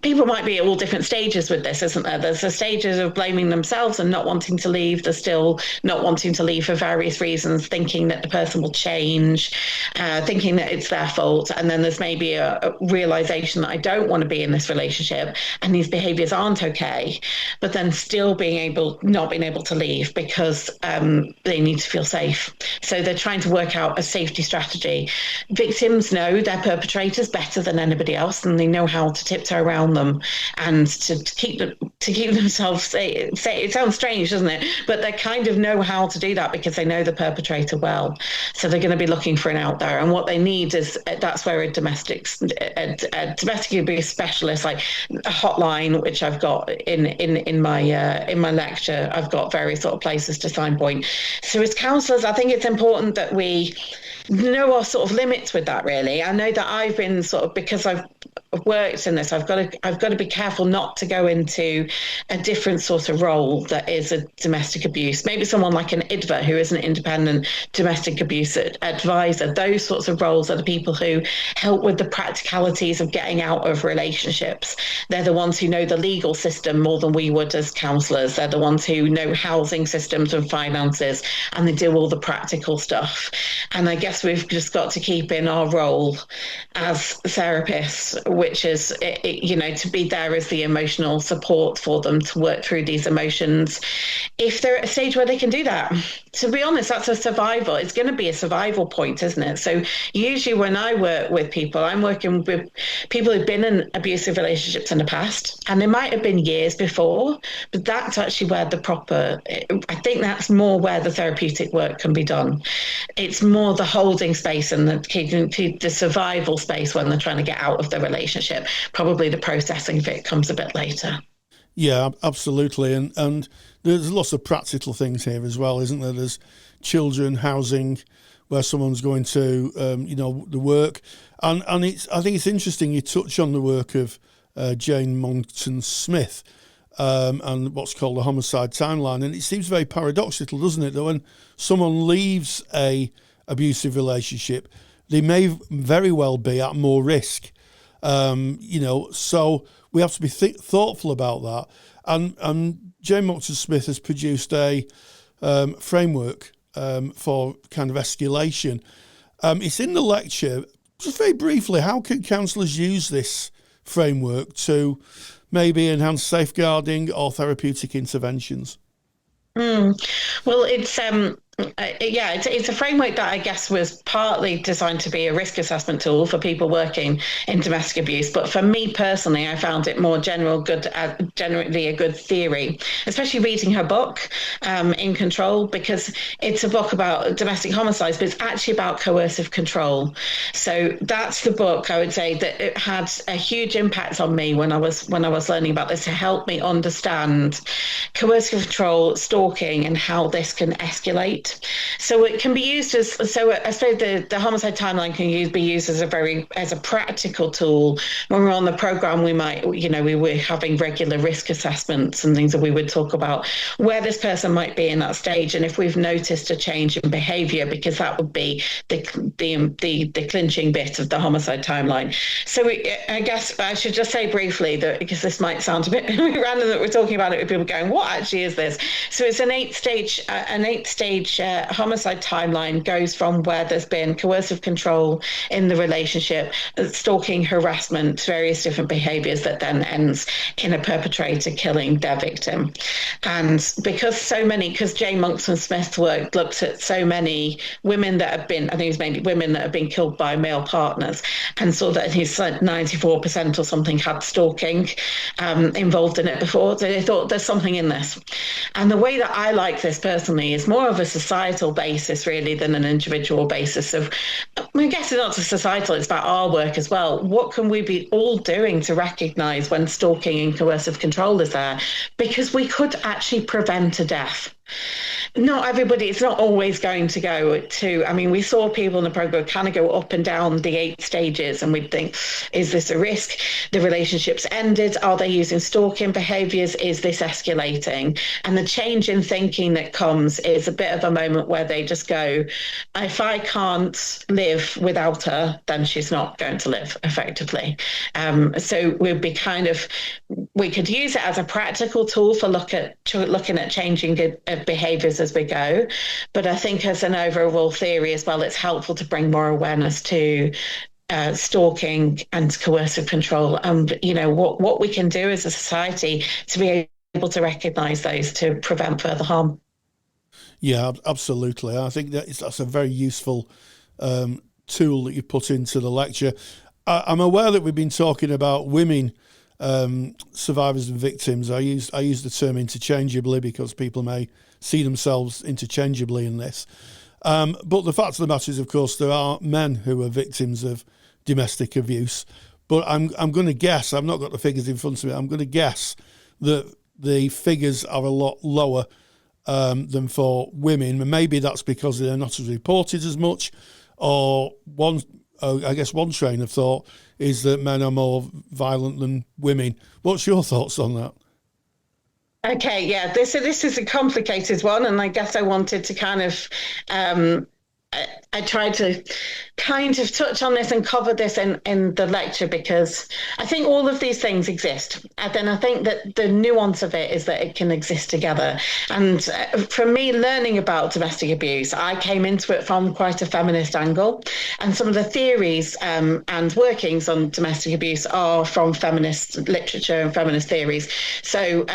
people might be at all different stages with this, isn't there? There's the stages of blaming themselves and not wanting to leave. They're still not wanting to leave for various reasons, thinking that the person will change, thinking that it's their fault. And then there's maybe a realization that I don't want to be in this relationship and these behaviors aren't okay, but then still not being able to leave because they need to feel safe. So they're trying to work out a safety strategy. Victims know their perpetrators better than anybody else, and they know how to tiptoe around them and to keep themselves safe. It sounds strange, doesn't it? But they kind of know how to do that because they know the perpetrator well. So they're going to be looking for an out there, and what they need is, that's where a domestic abuse specialist, like a hotline, which I've got in my lecture, I've got various sort of places to sign point. So as counsellors, I think it's important that we know our sort of limits with that, really. I know that I've been because I've worked in this, I've got to be careful not to go into a different sort of role that is a domestic abuse. Maybe someone like an IDVA, who is an independent domestic abuse advisor. Those sorts of roles are the people who help with the practicalities of getting out of relationships. They're the ones who know the legal system more than we would as counsellors. They're the ones who know housing systems and finances, and they do all the practical stuff. And I guess we've just got to keep in our role as therapists, which is, to be there as the emotional support for them to work through these emotions if they're at a stage where they can do that. to be honest, that's a survival. It's going to be a survival point, isn't it? So usually when I work with people, I'm working with people who've been in abusive relationships in the past, and it might have been years before, but that's actually where I think that's more where the therapeutic work can be done. It's more the holding space and the survival space when they're trying to get out of the relationship. Probably the processing of it comes a bit later. Yeah, absolutely. And there's lots of practical things here as well, isn't there? There's children, housing, where someone's going to, the work. And I think it's interesting you touch on the work of Jane Monckton Smith and what's called the homicide timeline. And it seems very paradoxical, doesn't it, that when someone leaves a abusive relationship, they may very well be at more risk. So we have to be thoughtful about that. And Jane Monckton Smith has produced a framework for kind of escalation. It's in the lecture. Just very briefly, how can counsellors use this framework to maybe enhance safeguarding or therapeutic interventions? Well, it's a framework that I guess was partly designed to be a risk assessment tool for people working in domestic abuse. But for me personally, I found it more generally a good theory, especially reading her book, In Control, because it's a book about domestic homicides, but it's actually about coercive control. So that's the book, I would say, that it had a huge impact on me when I was learning about this, to help me understand coercive control, stalking, and how this can escalate. So it can be used I suppose the homicide timeline can be used as a practical tool. When we're on the program, we were having regular risk assessments and things that we would talk about where this person might be in that stage, and if we've noticed a change in behaviour, because that would be the clinching bit of the homicide timeline. So I guess I should just say briefly that, because this might sound a bit random that we're talking about it with people going, what actually is this? So it's an eight stage homicide timeline. Goes from where there's been coercive control in the relationship, stalking, harassment, various different behaviours, that then ends in a perpetrator killing their victim. And because Jane Monckton Smith's work looked at so many women that have been, I think it was mainly women that have been killed by male partners, and saw that he said 94% or something had stalking involved in it before. So they thought there's something in this. And the way that I like this personally is more of a societal basis really than an individual basis of, I guess it's not just societal, it's about our work as well. What can we be all doing to recognise when stalking and coercive control is there? Because we could actually prevent a death. Not everybody, it's not always going to go to, I mean, we saw people in the program kind of go up and down the 8 stages, and we'd think, is this a risk? The relationship's ended. Are they using stalking behaviours? Is this escalating? And the change in thinking that comes is a bit of a moment where they just go, if I can't live without her, then she's not going to live effectively. So we could use it as a practical tool for looking at changing behaviours as we go. But I think as an overall theory as well, it's helpful to bring more awareness to stalking and coercive control, and what we can do as a society to be able to recognise those to prevent further harm. Yeah, absolutely. I think that's a very useful tool that you put into the lecture. I'm aware that we've been talking about women survivors and victims. I use the term interchangeably because people may see themselves interchangeably in this. But the fact of the matter is, of course, there are men who are victims of domestic abuse. But I'm going to guess, I've not got the figures in front of me, I'm going to guess that the figures are a lot lower than for women. And maybe that's because they're not as reported as much, or one train of thought is that men are more violent than women. What's your thoughts on that? Okay, yeah, this is a complicated one, and I guess I wanted to kind of I tried to kind of touch on this and cover this in the lecture, because I think all of these things exist. And then I think that the nuance of it is that it can exist together. And for me, learning about domestic abuse, I came into it from quite a feminist angle. And some of the theories and workings on domestic abuse are from feminist literature and feminist theories. So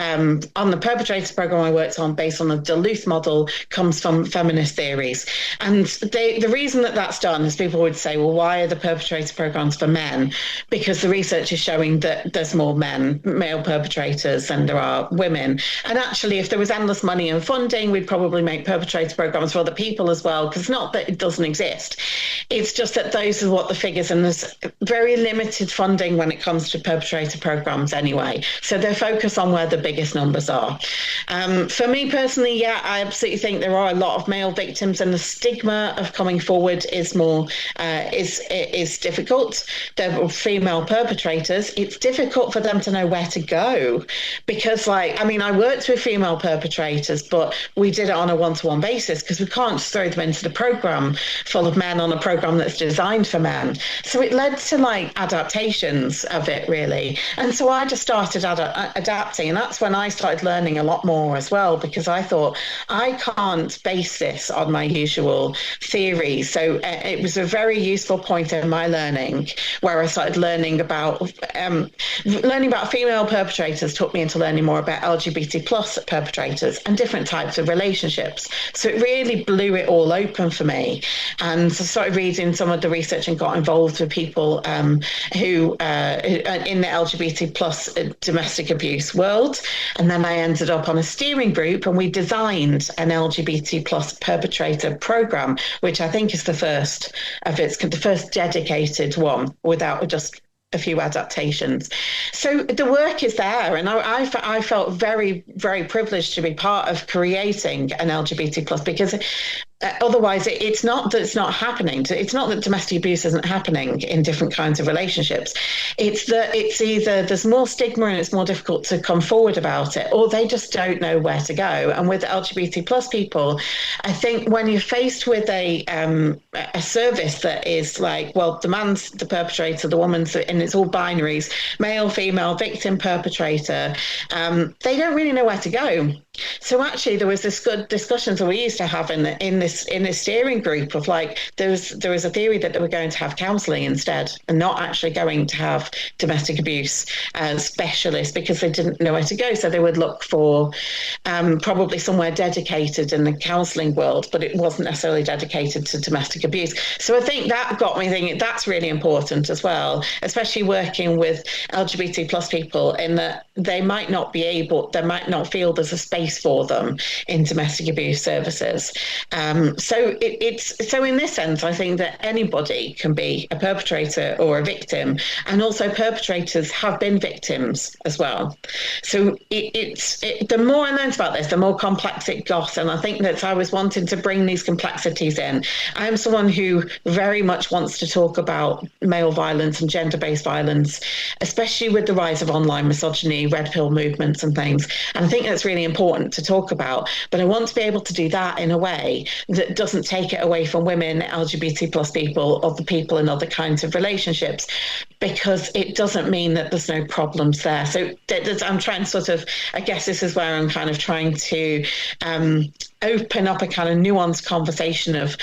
on the perpetrators program I worked on, based on the Duluth model, comes from feminist theories. And the reason that that's done is people would say, well, why are the perpetrator programs for men? Because the research is showing that there's more male perpetrators than there are women. And actually, if there was endless money and funding, we'd probably make perpetrator programs for other people as well, because it's not that it doesn't exist. It's just that those are what the figures, and there's very limited funding when it comes to perpetrator programs anyway. So they're focused on where the biggest numbers are. For me personally, yeah, I absolutely think there are a lot of male victims, and the stigma of coming forward is more is difficult. There are female perpetrators. It's difficult for them to know where to go, because I worked with female perpetrators, but we did it on a one-to-one basis, because we can't just throw them into the program full of men on a program that's designed for men. So it led to adaptations of it, really. And so I just started adapting, and that's when I started learning a lot more as well, because I thought, I can't base this on my usual theories. So it was a very useful point in my learning where I started learning about female perpetrators. Took me into learning more about LGBT plus perpetrators and different types of relationships. So it really blew it all open for me. And so I started reading some of the research and got involved with people who in the LGBT plus domestic abuse world. And then I ended up on a steering group, and we designed an LGBT plus perpetrator program, which I think is the first dedicated one without just a few adaptations. So the work is there, and I felt very, very privileged to be part of creating an LGBT plus, because otherwise it's not that it's not happening. It's not that domestic abuse isn't happening in different kinds of relationships. It's that it's either there's more stigma and it's more difficult to come forward about it, or they just don't know where to go. And with LGBT plus people, I think when you're faced with a service that is the man's the perpetrator, the woman's, and it's all binaries, male, female, victim, perpetrator, they don't really know where to go. So actually, there was this good discussions that we used to have in this steering group of there was a theory that they were going to have counselling instead, and not actually going to have domestic abuse specialists, because they didn't know where to go. So they would look for probably somewhere dedicated in the counselling world, but it wasn't necessarily dedicated to domestic abuse. So I think that got me thinking that's really important as well, especially working with LGBT plus people, in that they might not feel there's a space for them in domestic abuse services. So in this sense, I think that anybody can be a perpetrator or a victim, and also perpetrators have been victims as well. So the more I learned about this, the more complex it got, and I think that I was wanting to bring these complexities in. I am someone who very much wants to talk about male violence and gender-based violence, especially with the rise of online misogyny, red pill movements and things. And I think that's really important to talk about, but I want to be able to do that in a way that doesn't take it away from women, LGBT plus people, other people in other kinds of relationships, because it doesn't mean that there's no problems there. So I'm trying to I guess this is where I'm kind of trying to open up a kind of nuanced conversation of,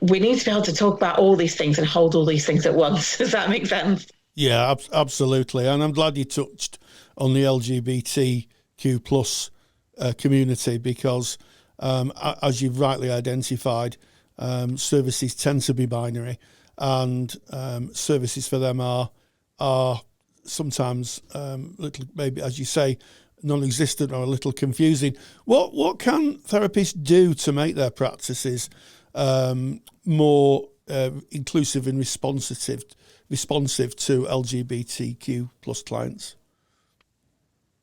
we need to be able to talk about all these things and hold all these things at once. Does that make sense? Yeah, absolutely. And I'm glad you touched on the LGBTQ plus community, because as you've rightly identified, services tend to be binary, and services for them are sometimes little, maybe as you say, non-existent or a little confusing. What can therapists do to make their practices more inclusive and responsive to LGBTQ plus clients?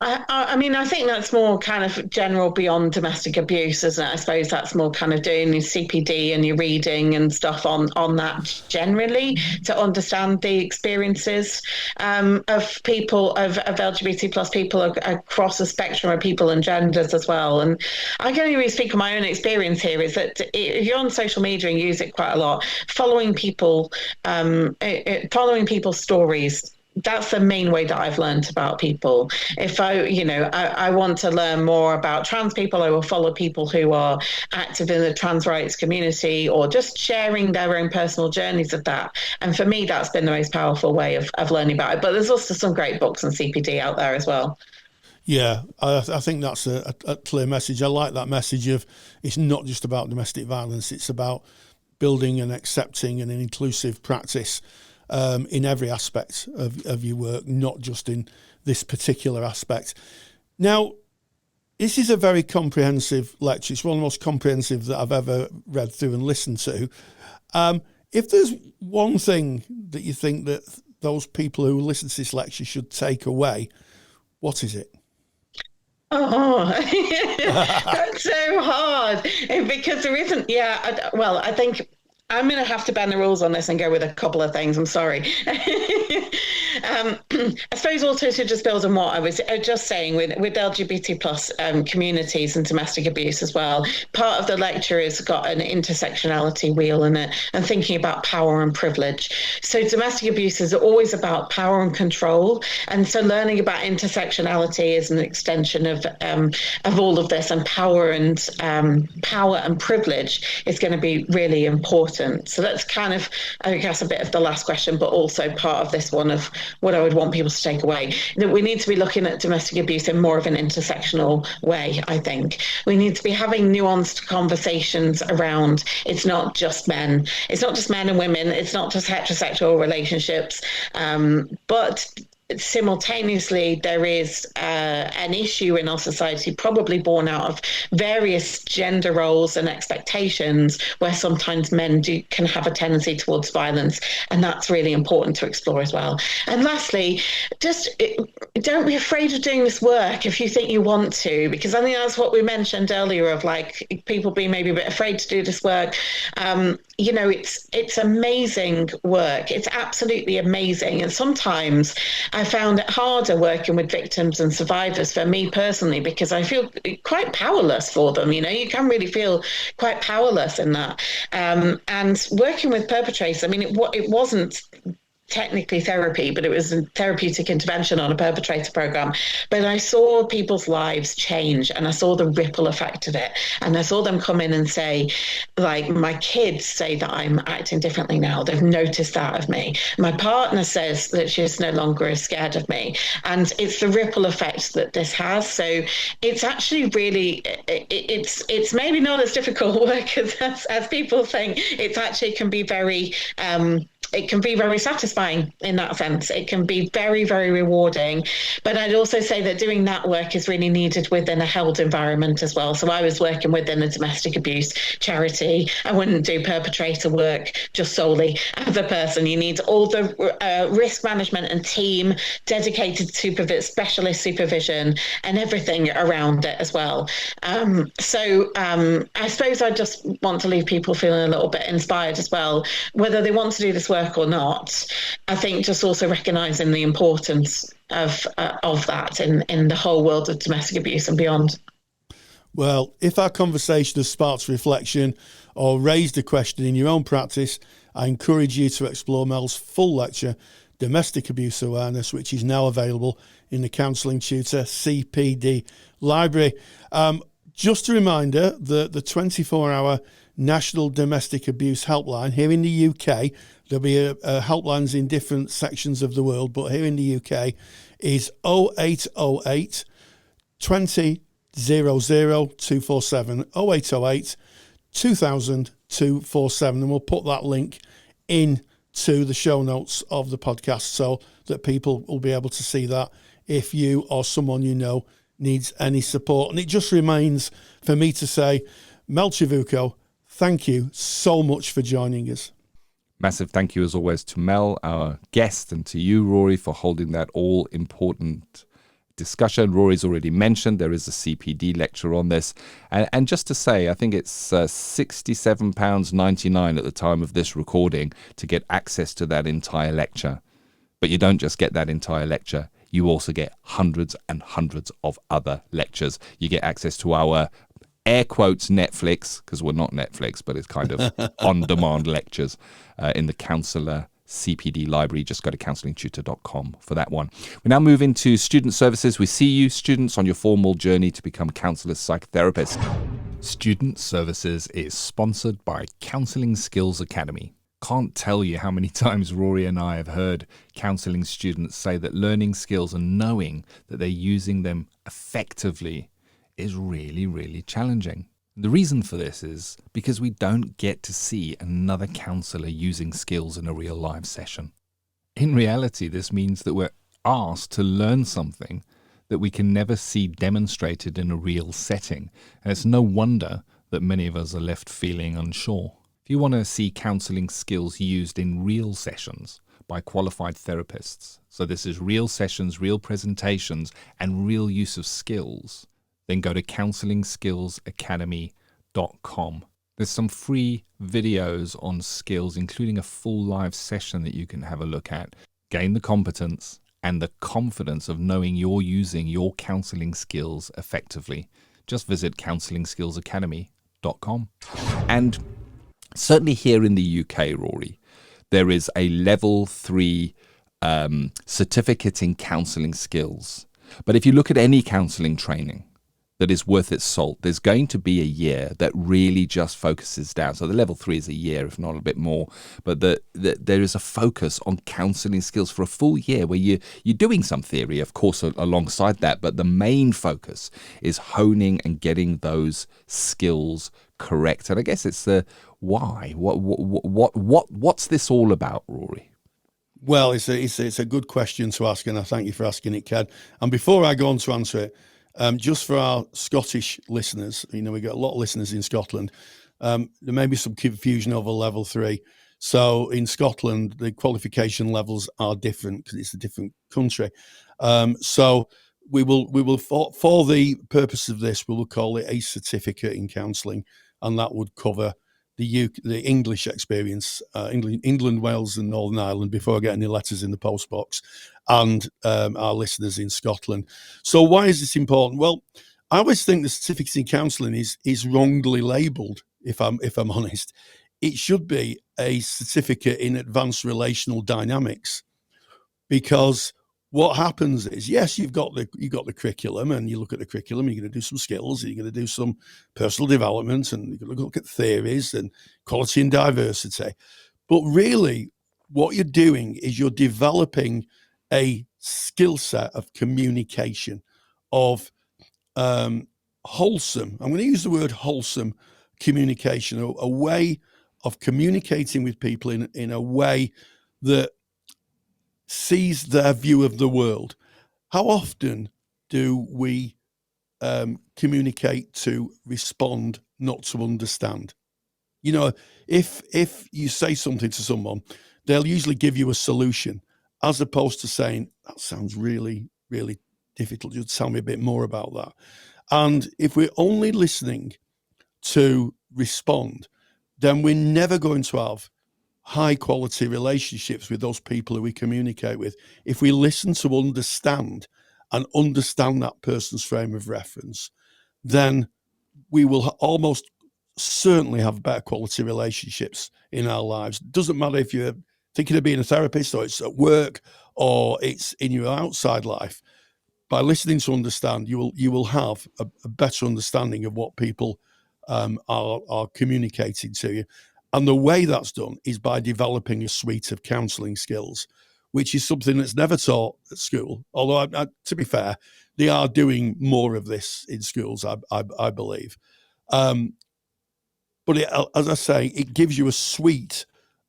I mean, I think that's more kind of general beyond domestic abuse, isn't it? I suppose that's more kind of doing your CPD and your reading and stuff on that generally to understand the experiences of people, of LGBT plus people across the spectrum of people and genders as well. And I can only really speak on my own experience here, is that if you're on social media and use it quite a lot, following people's stories, that's the main way that I've learned about people. If I want to learn more about trans people, I will follow people who are active in the trans rights community or just sharing their own personal journeys of that. And for me, that's been the most powerful way of learning about it. But there's also some great books on CPD out there as well. Yeah, I think that's a clear message. I like that message of it's not just about domestic violence, it's about building and accepting and an inclusive practice in every aspect of your work, not just in this particular aspect. Now, this is a very comprehensive lecture. It's one of the most comprehensive that I've ever read through and listened to. If there's one thing that you think that those people who listen to this lecture should take away, what is it? Oh, that's so hard because there isn't. Yeah, I think I'm going to have to bend the rules on this and go with a couple of things. I'm sorry. I suppose also to just build on what I was just saying with LGBT plus communities and domestic abuse as well. Part of the lecture has got an intersectionality wheel in it and thinking about power and privilege. So domestic abuse is always about power and control. And so learning about intersectionality is an extension of all of this, and power and privilege is going to be really important. So that's kind of, I guess, a bit of the last question, but also part of this one of what I would want people to take away. That we need to be looking at domestic abuse in more of an intersectional way, I think. We need to be having nuanced conversations around it's not just men. It's not just men and women. It's not just heterosexual relationships. But simultaneously, there is an issue in our society, probably born out of various gender roles and expectations, where sometimes men can have a tendency towards violence, and that's really important to explore as well. And lastly, just don't be afraid of doing this work if you think you want to, because I think that's what we mentioned earlier of like people being maybe a bit afraid to do this work. It's amazing work. It's absolutely amazing, and sometimes I found it harder working with victims and survivors for me personally, because I feel quite powerless for them. You can really feel quite powerless in that. And working with perpetrators, I mean, it wasn't technically therapy, but it was a therapeutic intervention on a perpetrator program. But I saw people's lives change, and I saw the ripple effect of it. And I saw them come in and say, like, my kids say that I'm acting differently now. They've noticed that of me. My partner says that she's no longer as scared of me. And it's the ripple effect that this has. So it's actually really, it's maybe not as difficult work as people think. It actually can be very, it can be very satisfying in that sense. It can be very, very rewarding. But I'd also say that doing that work is really needed within a held environment as well. So I was working within a domestic abuse charity. I wouldn't do perpetrator work just solely as a person. You need all the risk management and team, dedicated specialist supervision, and everything around it as well. So I suppose I just want to leave people feeling a little bit inspired as well, whether they want to do this work or not. I think just also recognising the importance of that in the whole world of domestic abuse and beyond. Well, if our conversation has sparked reflection or raised a question in your own practice, I encourage you to explore Mel's full lecture, Domestic Abuse Awareness, which is now available in the Counselling Tutor CPD library. Just a reminder that the 24-hour National Domestic Abuse Helpline here in the UK, there'll be helplines in different sections of the world, but here in the UK is 0808 20 00 247, 0808 2000 247, and we'll put that link into the show notes of the podcast so that people will be able to see that if you or someone you know needs any support. And it just remains for me to say, Mel Ciavucco, thank you so much for joining us. Massive thank you as always to Mel, our guest, and to you, Rory, for holding that all-important discussion. Rory's already mentioned there is a CPD lecture on this. And just to say, I think it's £67.99 at the time of this recording to get access to that entire lecture. But you don't just get that entire lecture. You also get hundreds and hundreds of other lectures. You get access to our air quotes Netflix, because we're not Netflix, but it's kind of on-demand lectures in the Counsellor CPD library. Just go to counsellingtutor.com for that one. We now move into student services. We see you, students, on your formal journey to become counsellors, psychotherapists. Student Services is sponsored by Counselling Skills Academy. Can't tell you how many times Rory and I have heard counselling students say that learning skills and knowing that they're using them effectively is really, really challenging. The reason for this is because we don't get to see another counsellor using skills in a real live session. In reality, this means that we're asked to learn something that we can never see demonstrated in a real setting, and it's no wonder that many of us are left feeling unsure. If you want to see counselling skills used in real sessions by qualified therapists, so this is real sessions, real presentations, and real use of skills, then go to counsellingskillsacademy.com. There's some free videos on skills, including a full live session that you can have a look at. Gain the competence and the confidence of knowing you're using your counselling skills effectively. Just visit counsellingskillsacademy.com. And certainly here in the UK, Rory, there is a level 3 certificate in counselling skills. But if you look at any counselling training that is worth its salt, there's going to be a year that really just focuses down. So the level 3 is a year, if not a bit more. But there is a focus on counselling skills for a full year where you're doing some theory, of course, alongside that. But the main focus is honing and getting those skills correct. And I guess it's the why. What's this all about, Rory? Well, it's a good question to ask, and I thank you for asking it, Ken. And before I go on to answer it, just for our Scottish listeners, we've got a lot of listeners in Scotland. There may be some confusion over level 3. So in Scotland, the qualification levels are different because it's a different country. So we will for the purpose of this, we will call it a certificate in counselling, and that would cover the English experience, England, Wales, and Northern Ireland, before I get any letters in the post box, and our listeners in Scotland. So why is this important? Well, I always think the certificate in counselling is wrongly labelled. If I'm honest, it should be a certificate in advanced relational dynamics, because what happens is, yes, you've got the curriculum, and you look at the curriculum, you're going to do some skills, you're going to do some personal development, and you're going to look at theories and quality and diversity. But really, what you're doing is you're developing a skill set of communication, of wholesome, I'm going to use the word wholesome communication, a way of communicating with people in a way that sees their view of the world. How often do we communicate to respond, not to understand? If you say something to someone, they'll usually give you a solution, as opposed to saying, that sounds really, really difficult. You'd tell me a bit more about that. And if we're only listening to respond, then we're never going to have high quality relationships with those people who we communicate with. If we listen to understand and understand that person's frame of reference, then we will almost certainly have better quality relationships in our lives. It doesn't matter if you're thinking of being a therapist, or it's at work, or it's in your outside life. By listening to understand, you will have a better understanding of what people are communicating to you. And the way that's done is by developing a suite of counselling skills, which is something that's never taught at school. Although, to be fair, they are doing more of this in schools, I believe. But as I say, it gives you a suite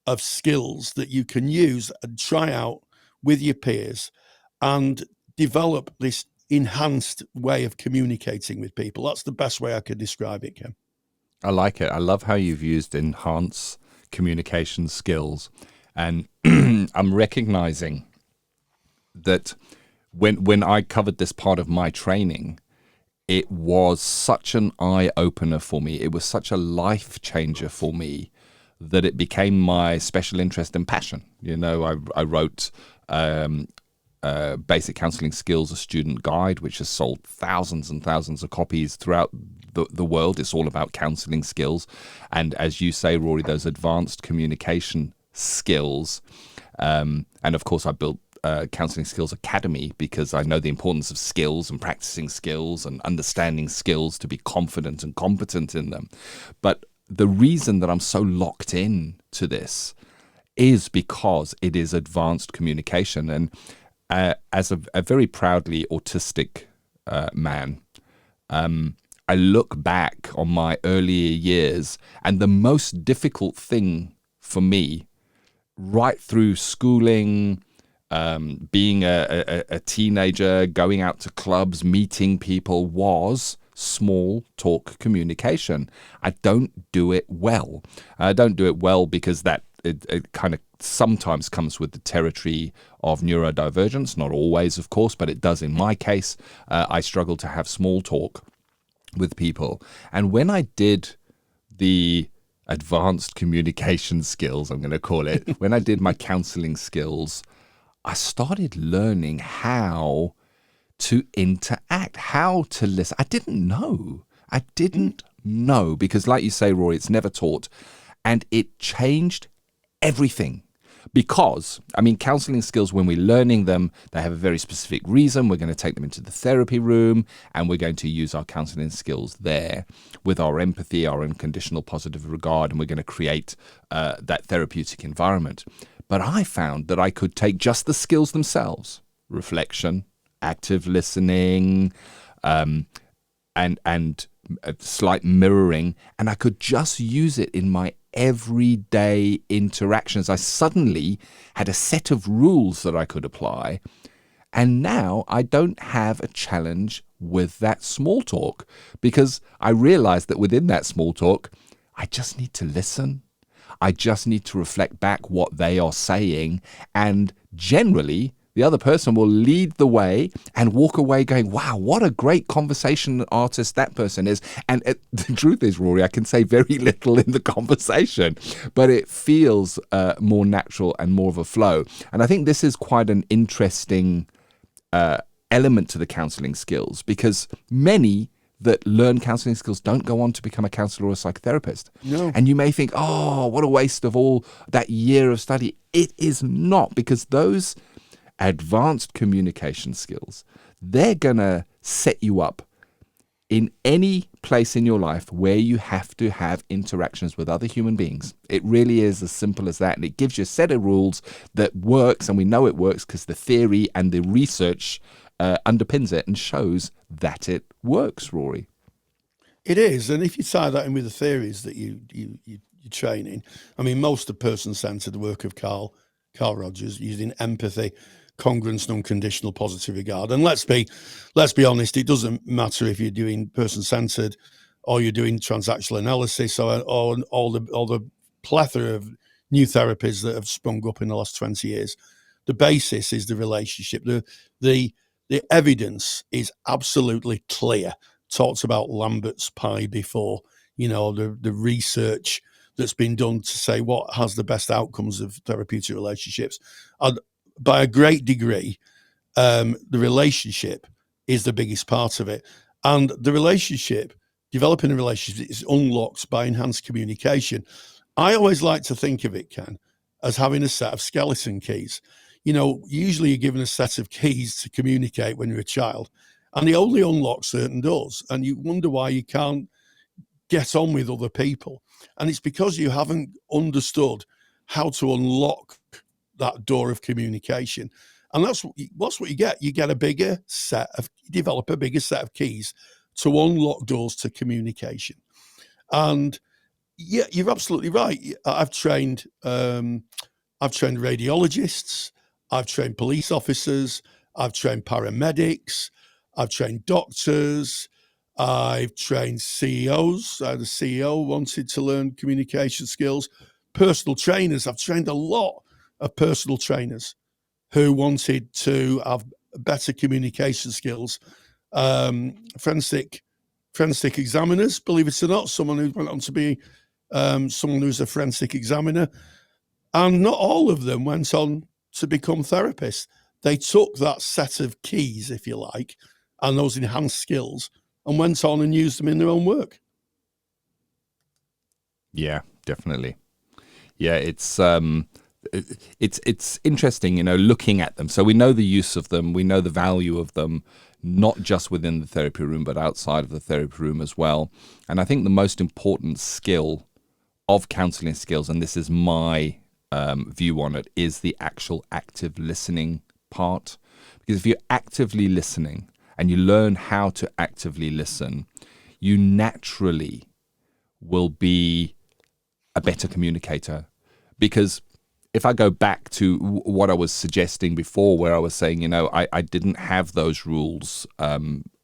of skills that you can use and try out with your peers and develop this enhanced way of communicating with people. That's the best way I could describe it, Ken. I like it. I love how you've used enhance communication skills. And I'm recognizing that when I covered this part of my training, it was such an eye-opener for me. It was such a life changer for me that it became my special interest and passion. You know, I wrote Basic Counselling Skills, a student guide, which has sold thousands and thousands of copies throughout the world. It's all about counselling skills. And as you say, Rory, those advanced communication skills. And of course, I built Counselling Skills Academy because I know the importance of skills and practicing skills and understanding skills to be confident and competent in them. But the reason that I'm so locked in to this is because it is advanced communication. And as a very proudly autistic man, I look back on my earlier years, and the most difficult thing for me right through schooling, being a teenager, going out to clubs, meeting people, was small talk communication. I don't do it well. I don't do it well because it kind of sometimes comes with the territory of neurodivergence, not always, of course, but it does in my case. I struggle to have small talk with people. And when I did the advanced communication skills, I'm going to call it, when I did my counseling skills, I started learning how to interact, how to listen. I didn't know because, like you say, Rory, it's never taught. And it changed everything. Because, I mean, counseling skills, when we're learning them, they have a very specific reason. We're going to take them into the therapy room and we're going to use our counseling skills there with our empathy, our unconditional positive regard, and we're going to create that therapeutic environment. But I found that I could take just the skills themselves, reflection, active listening, and slight mirroring, and I could just use it in my everyday interactions. I suddenly had a set of rules that I could apply, and now I don't have a challenge with that small talk because I realized that within that small talk, I just need to listen. I just need to reflect back what they are saying, and generally the other person will lead the way and walk away going, wow, what a great conversation artist that person is. And the truth is, Rory, I can say very little in the conversation, but it feels more natural and more of a flow. And I think this is quite an interesting element to the counselling skills because many that learn counselling skills don't go on to become a counsellor or a psychotherapist. No. And you may think, oh, what a waste of all that year of study. It is not, because those advanced communication skills, they're going to set you up in any place in your life where you have to have interactions with other human beings. It really is as simple as that. And it gives you a set of rules that works. And we know it works because the theory and the research underpins it and shows that it works, Rory. It is. And if you tie that in with the theories that you train in, I mean, most of person-centered work of Carl Rogers using empathy, congruence, and unconditional positive regard. And let's be honest, it doesn't matter if you're doing person-centered or you're doing transactional analysis or all the plethora of new therapies that have sprung up in the last 20 years. The basis is the relationship. The evidence is absolutely clear. Talked about Lambert's pie before, the research that's been done to say what has the best outcomes of therapeutic relationships. And by a great degree, the relationship is the biggest part of it. And the relationship, developing a relationship, is unlocked by enhanced communication. I always like to think of it, Ken, as having a set of skeleton keys. Usually you're given a set of keys to communicate when you're a child, and they only unlock certain doors. And you wonder why you can't get on with other people. And it's because you haven't understood how to unlock that door of communication. And that's what you get. You get develop a bigger set of keys to unlock doors to communication. And yeah, you're absolutely right. I've trained radiologists, I've trained police officers, I've trained paramedics, I've trained doctors, I've trained CEOs. I had a CEO who wanted to learn communication skills. Personal trainers. I've trained a lot of personal trainers who wanted to have better communication skills. Forensic examiners, believe it or not, someone who went on to be someone who's a forensic examiner, and not all of them went on to become therapists. They took that set of keys, if you like, and those enhanced skills, and went on and used them in their own work. Yeah, definitely. Yeah, it's interesting, looking at them. So we know the use of them, we know the value of them, not just within the therapy room, but outside of the therapy room as well. And I think the most important skill of counseling skills, and this is my view on it, is the actual active listening part. Because if you're actively listening and you learn how to actively listen, you naturally will be a better communicator. Because if I go back to what I was suggesting before, where I was saying, I didn't have those rules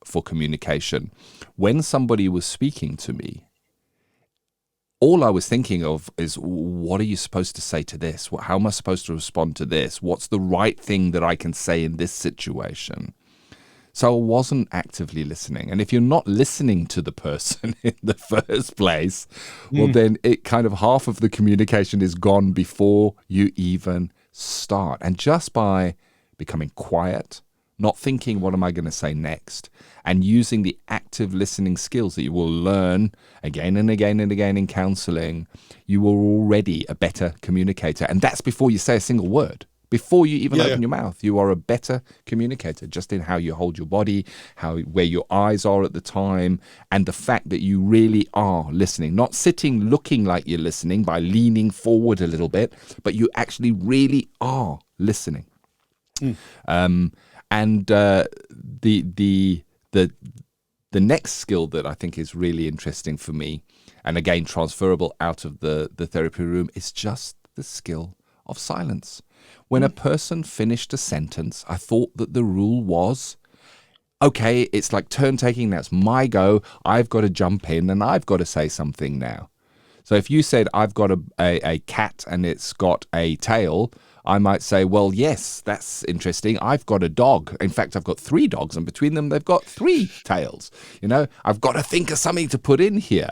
for communication. When somebody was speaking to me, all I was thinking of is, what are you supposed to say to this? How am I supposed to respond to this? What's the right thing that I can say in this situation? So I wasn't actively listening. And if you're not listening to the person in the first place, well, then it kind of half of the communication is gone before you even start. And just by becoming quiet, not thinking, what am I going to say next? And using the active listening skills that you will learn again and again and again in counseling, you are already a better communicator. And that's before you say a single word. Before you even open your mouth, you are a better communicator, just in how you hold your body, where your eyes are at the time, and the fact that you really are listening. Not sitting looking like you're listening by leaning forward a little bit, but you actually really are listening. And the next skill that I think is really interesting for me, and again transferable out of the therapy room, is just the skill of silence. When a person finished a sentence, I thought that the rule was, okay, it's like turn taking, that's my go, I've got to jump in and I've got to say something now. So if you said, I've got a cat and it's got a tail, I might say, well, yes, that's interesting. I've got a dog. In fact, I've got 3 dogs, and between them, they've got 3 tails. I've got to think of something to put in here,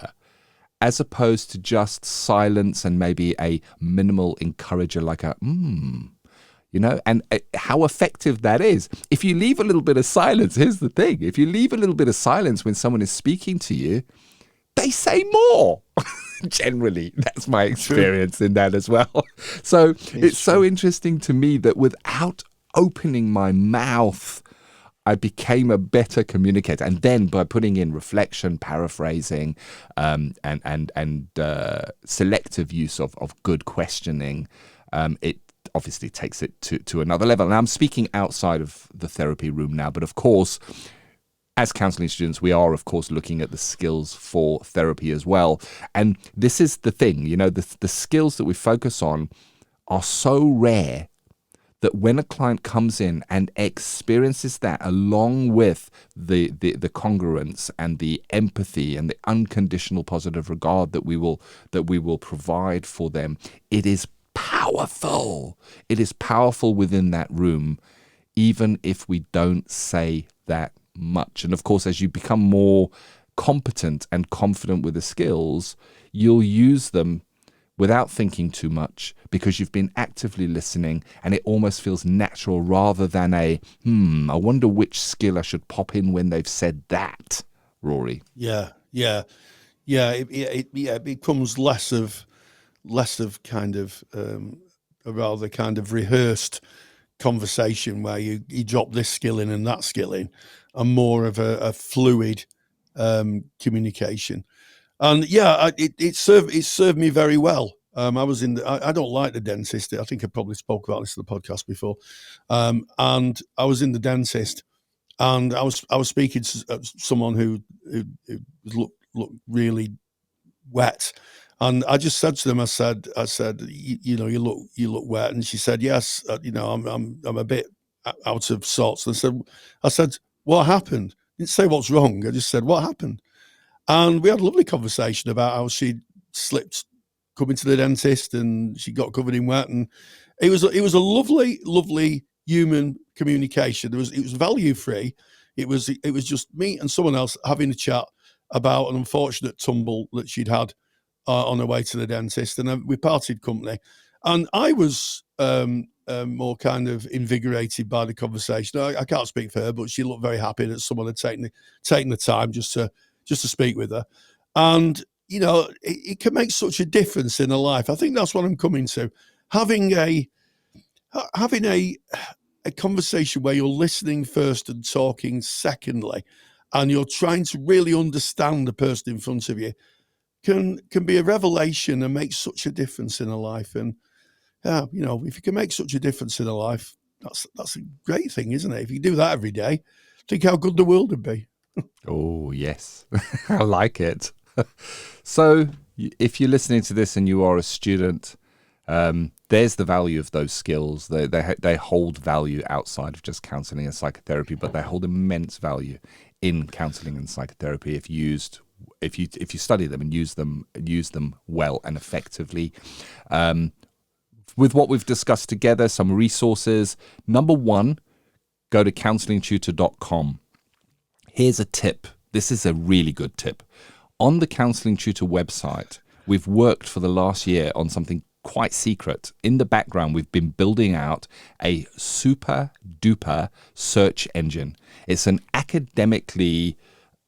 as opposed to just silence and maybe a minimal encourager like a, and how effective that is. If you leave a little bit of silence, here's the thing. If you leave a little bit of silence when someone is speaking to you, they say more. Generally, that's my experience in that as well. So it's so interesting to me that without opening my mouth, I became a better communicator. And then by putting in reflection, paraphrasing, and selective use of good questioning, it obviously takes it to another level. And I'm speaking outside of the therapy room now, but of course, as counseling students, we are, of course, looking at the skills for therapy as well. And this is the thing, the skills that we focus on are so rare that when a client comes in and experiences that along with the congruence and the empathy and the unconditional positive regard that we will provide for them, it is powerful. It is powerful within that room, even if we don't say that much. And of course, as you become more competent and confident with the skills, you'll use them without thinking too much because you've been actively listening, and it almost feels natural rather than I wonder which skill I should pop in when they've said that, Rory. Yeah. It becomes less of kind of a rather kind of rehearsed conversation where you drop this skill in and that skill in, and more of a fluid communication. And it served me very well. I was I don't like the dentist. I think I probably spoke about this in the podcast before. And I was in the dentist, and I was speaking to someone who looked really wet. And I just said to them, I said, you look wet. And she said, yes, I'm a bit out of sorts. And I said, what happened? I didn't say what's wrong. I just said, what happened? And we had a lovely conversation about how she slipped coming to the dentist and she got covered in wet. And it was a lovely, lovely, human communication. It was value free. It was just me and someone else having a chat about an unfortunate tumble that she'd had on her way to the dentist, and we parted company. And I was more kind of invigorated by the conversation. I can't speak for her, but she looked very happy that someone had taken the time just to speak with her. And it can make such a difference in her life. I think that's what I'm coming to. Having a conversation where you're listening first and talking secondly, and you're trying to really understand the person in front of you, can be a revelation and make such a difference in a life. And if you can make such a difference in a life, that's a great thing, isn't it? If you do that every day, think how good the world would be. Oh, yes. I like it. So if you're listening to this and you are a student, there's the value of those skills. They hold value outside of just counselling and psychotherapy, but they hold immense value in counselling and psychotherapy if used. If you study them and use them well and effectively. With what we've discussed together, some resources. Number one, go to counsellingtutor.com. Here's a tip. This is a really good tip. On the Counselling Tutor website, we've worked for the last year on something quite secret. In the background, we've been building out a super duper search engine. It's an academically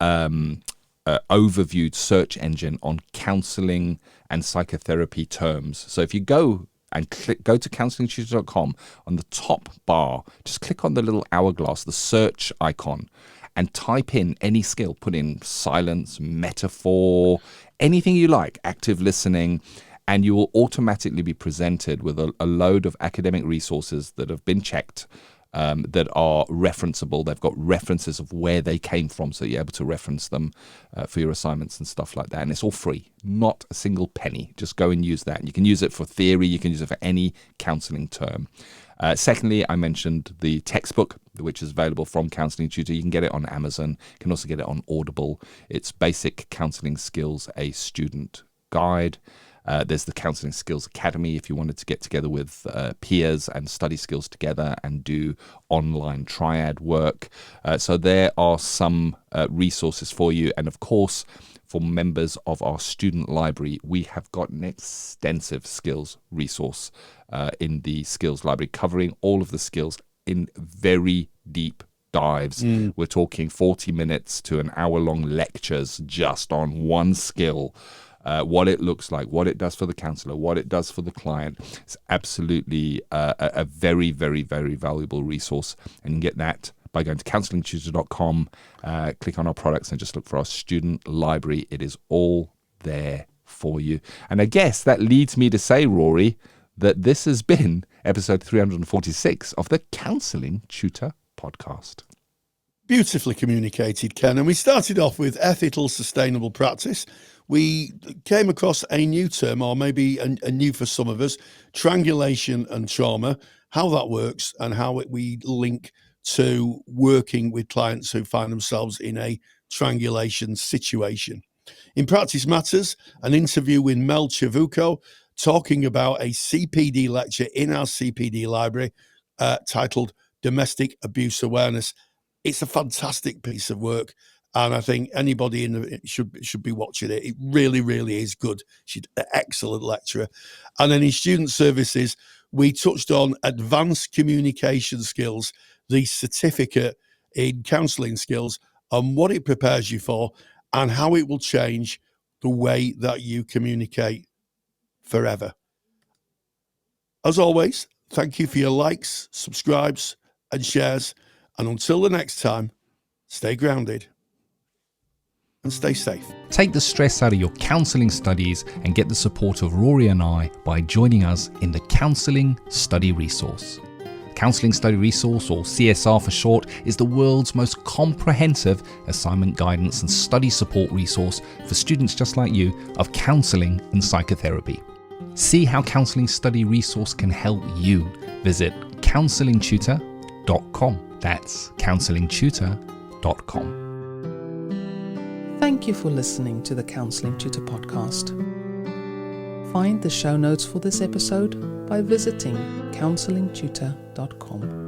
overviewed search engine on counselling and psychotherapy terms. So if you go to counsellingtutor.com, on the top bar, just click on the little hourglass, the search icon, and type in any skill. Put in silence, metaphor, anything you like, active listening, and you will automatically be presented with a load of academic resources that have been checked, that are referenceable. They've got references of where they came from, so you're able to reference them for your assignments and stuff like that. And it's all free, not a single penny. Just go and use that. And you can use it for theory. You can use it for any counselling term. Secondly, I mentioned the textbook, which is available from Counselling Tutor. You can get it on Amazon. You can also get it on Audible. It's Basic Counselling Skills, a Student Guide. There's the Counselling Skills Academy if you wanted to get together with peers and study skills together and do online triad work. So there are some resources for you. And of course, for members of our student library, we have got an extensive skills resource in the skills library, covering all of the skills in very deep dives. We're talking 40 minutes to an hour-long lectures just on one skill. What it looks like, what it does for the counsellor, what it does for the client. It's absolutely a very, very, very valuable resource. And you can get that by going to counsellingtutor.com, click on our products and just look for our student library. It is all there for you. And I guess that leads me to say, Rory, that this has been episode 346 of the Counselling Tutor Podcast. Beautifully communicated, Ken. And we started off with ethical, sustainable practice. We came across a new term, or maybe a new for some of us, triangulation and trauma, how that works and how we link to working with clients who find themselves in a triangulation situation. In Practice Matters, an interview with Mel Ciavucco talking about a CPD lecture in our CPD library titled Domestic Abuse Awareness. It's a fantastic piece of work. And I think anybody should be watching it. It really, really is good. She's an excellent lecturer. And then in student services, we touched on advanced communication skills, the certificate in counselling skills, and what it prepares you for and how it will change the way that you communicate forever. As always, thank you for your likes, subscribes, and shares. And until the next time, stay grounded and stay safe. Take the stress out of your counselling studies and get the support of Rory and I by joining us in the Counselling Study Resource. Counselling Study Resource, or CSR for short, is the world's most comprehensive assignment guidance and study support resource for students just like you of counselling and psychotherapy. See how Counselling Study Resource can help you. Visit counsellingtutor.com. That's counsellingtutor.com. Thank you for listening to the Counselling Tutor Podcast. Find the show notes for this episode by visiting counsellingtutor.com.